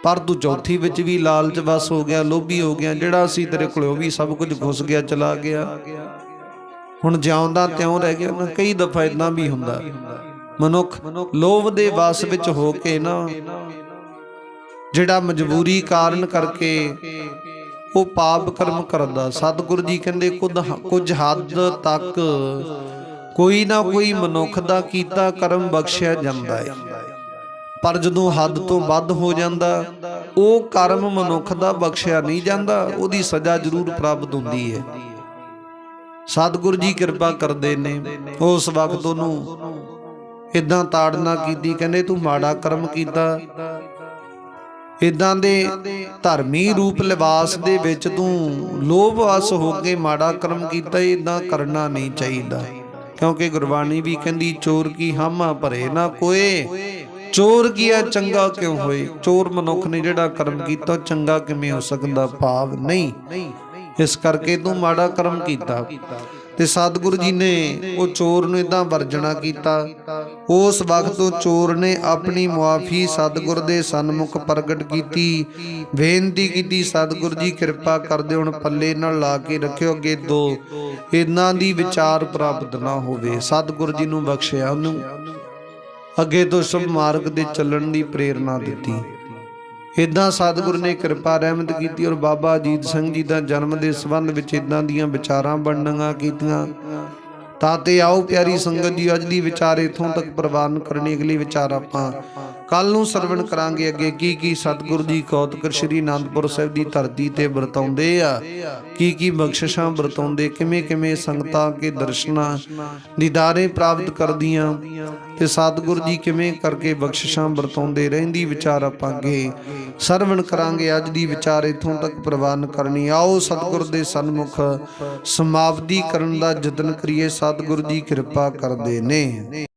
Speaker 1: ਪਰ ਤੂੰ ਚੌਥੀ ਵਿੱਚ ਵੀ ਲਾਲਚ ਵਸ ਹੋ ਗਿਆ, ਲੋਭੀ ਹੋ ਗਿਆ। ਜਿਹੜਾ ਸੀ ਤੇਰੇ ਕੋਲ ਉਹ ਵੀ ਸਭ ਕੁਝ ਘੁਸ ਗਿਆ, ਚਲਾ ਗਿਆ। ਹੁਣ ਜਿਉਂਦਾ ਤਿਉਂ ਰਹਿ ਗਿਆ। ਕਈ ਦਫਾ ਇਦਾਂ ਵੀ ਹੁੰਦਾ, ਮਨੁੱਖ ਲੋਭ ਦੇ ਵਸ ਵਿੱਚ ਹੋ ਕੇ ਨਾ ਜਿਹੜਾ ਮਜਬੂਰੀ ਕਾਰਨ ਕਰਕੇ ਉਹ ਪਾਪ ਕਰਮ ਕਰਦਾ। ਸਤਿਗੁਰੂ ਜੀ ਕਹਿੰਦੇ ਕੁਝ ਹੱਦ ਤੱਕ ਕੋਈ ਨਾ ਕੋਈ ਮਨੁੱਖ ਦਾ ਕੀਤਾ ਕਰਮ ਬਖਸ਼ਿਆ ਜਾਂਦਾ ਹੈ, ਪਰ ਜਦੋਂ ਹੱਦ ਤੋਂ ਵੱਧ ਹੋ ਜਾਂਦਾ ਉਹ ਕਰਮ ਮਨੁੱਖ ਦਾ ਬਖਸ਼ਿਆ ਨਹੀਂ ਜਾਂਦਾ, ਉਹਦੀ ਸਜ਼ਾ ਜ਼ਰੂਰ ਪ੍ਰਾਪਤ ਹੁੰਦੀ ਹੈ। ਸਤਿਗੁਰੂ ਜੀ ਕਿਰਪਾ ਕਰਦੇ ਨੇ। ਉਸ ਵਕਤ ਉਹਨੂੰ ਇਦਾਂ ਤਾੜਨਾ ਕੀਤੀ, ਕਹਿੰਦੇ ਤੂੰ ਮਾੜਾ ਕਰਮ ਕੀਤਾ, ਇਦਾਂ ਦੇ ਧਰਮੀ ਰੂਪ ਲਿਬਾਸ ਦੇ ਵਿੱਚ ਤੂੰ ਲੋਭ ਵਸ ਹੋ ਕੇ ਮਾੜਾ ਕਰਮ ਕੀਤਾ, ਇਦਾਂ ਕਰਨਾ ਨਹੀਂ ਚਾਹੀਦਾ। ਕਿਉਂਕਿ ਗੁਰਬਾਣੀ ਵੀ ਕਹਿੰਦੀ ਚੋਰ ਕੀ ਹਾਮਾ ਭਰੇ ਨਾ ਕੋਏ, ਚੋਰ ਕੀਆ ਚੰਗਾ ਕਿਉਂ ਹੋਏ। ਚੋਰ ਮਨੁੱਖ ਨੇ ਜਿਹੜਾ ਕਰਮ ਕੀਤਾ ਚੰਗਾ ਕਿਵੇਂ ਹੋ ਸਕਦਾ, ਭਾਵ ਨਹੀਂ। ਇਸ ਕਰਕੇ ਤੂੰ ਮਾੜਾ ਕਰਮ ਕੀਤਾ। ਤੇ ਸਤਿਗੁਰੂ ਜੀ ਨੇ ਉਹ ਚੋਰ ਨੂੰ ਇਦਾਂ ਵਰਜਣਾ ਕੀਤਾ। ਉਸ ਵਕਤ ਉਹ ਚੋਰ ਨੇ ਆਪਣੀ ਮੁਆਫੀ ਸਤਿਗੁਰ ਦੇ ਸਨਮੁਖ ਪ੍ਰਗਟ ਕੀਤੀ, ਬੇਨਤੀ ਕੀਤੀ, ਸਤਿਗੁਰੂ ਜੀ ਕਿਰਪਾ ਕਰਦੇ ਹੁਣ ਪੱਲੇ ਨਾਲ ਲਾ ਕੇ ਰੱਖਿਓ, ਅੱਗੇ ਤੋਂ ਇਹਨਾਂ ਦੀ ਵਿਚਾਰ ਪ੍ਰਾਪਤ ਨਾ ਹੋਵੇ। ਸਤਿਗੁਰੂ ਜੀ ਨੂੰ ਬਖਸ਼ਿਆ, ਉਹਨੂੰ ਅੱਗੇ ਤੋਂ ਸ਼ੁਭ ਮਾਰਗ ਤੇ ਚੱਲਣ ਦੀ ਪ੍ਰੇਰਨਾ ਦਿੱਤੀ। ਇਦਾਂ ਸਤਿਗੁਰੂ ਨੇ ਕਿਰਪਾ ਰਹਿਮਤ ਕੀਤੀ ਔਰ ਬਾਬਾ ਅਜੀਤ ਸਿੰਘ ਜੀ ਦਾ ਜਨਮ ਦੇ ਸੰਬੰਧ ਵਿੱਚ ਇਦਾਂ ਦੀਆਂ ਵਿਚਾਰਾਂ ਵੰਡੀਆਂ ਕੀਤੀਆਂ। ਤਾਂ ਤੇ ਆਓ ਪਿਆਰੀ ਸੰਗਤ ਜੀ, ਅੱਜ ਦੀ ਵਿਚਾਰ ਇਥੋਂ ਤੱਕ ਪ੍ਰਵਾਨ ਕਰਨੀ। ਅਗਲੀ ਵਿਚਾਰ ਆਪਾਂ ਕੱਲ ਨੂੰ ਸਰਵਣ ਕਰਾਂਗੇ। ਅੱਗੇ ਕੀ ਸਤਿਗੁਰੂ ਜੀ ਕੌਤਕ ਸ਼੍ਰੀ ਅਨੰਦਪੁਰ ਸਾਹਿਬ ਦੀ ਧਰਤੀ ਤੇ ਵਰਤਾਉਂਦੇ ਆ, ਕੀ ਬਖਸ਼ਿਸ਼ਾਂ ਵਰਤਾਉਂਦੇ, ਕਿਵੇਂ ਸੰਗਤਾਂ ਕੇ ਦਰਸ਼ਨਾਂ ਦੀਦਾਰੇ ਪ੍ਰਾਪਤ ਕਰਦੀਆਂ, ਤੇ ਸਤਿਗੁਰੂ ਜੀ ਕਿਵੇਂ ਕਰਕੇ ਬਖਸ਼ਿਸ਼ਾਂ ਵਰਤਾਉਂਦੇ, ਰਹਿੰਦੀ ਵਿਚਾਰ ਆਪਾਂ ਅੱਗੇ ਸਰਵਣ ਕਰਾਂਗੇ। ਅੱਜ ਦੀ ਵਿਚਾਰ ਇਥੋਂ ਤੱਕ ਪ੍ਰਵਾਨ ਕਰਨੀ। ਆਓ ਸਤਿਗੁਰ ਦੇ ਸਨਮੁਖ ਸਮਾਪਤੀ ਕਰਨ ਦਾ ਯਤਨ ਕਰੀਏ। ਸਤਿਗੁਰੂ ਜੀ ਕਿਰਪਾ ਕਰਦੇ ਨੇ।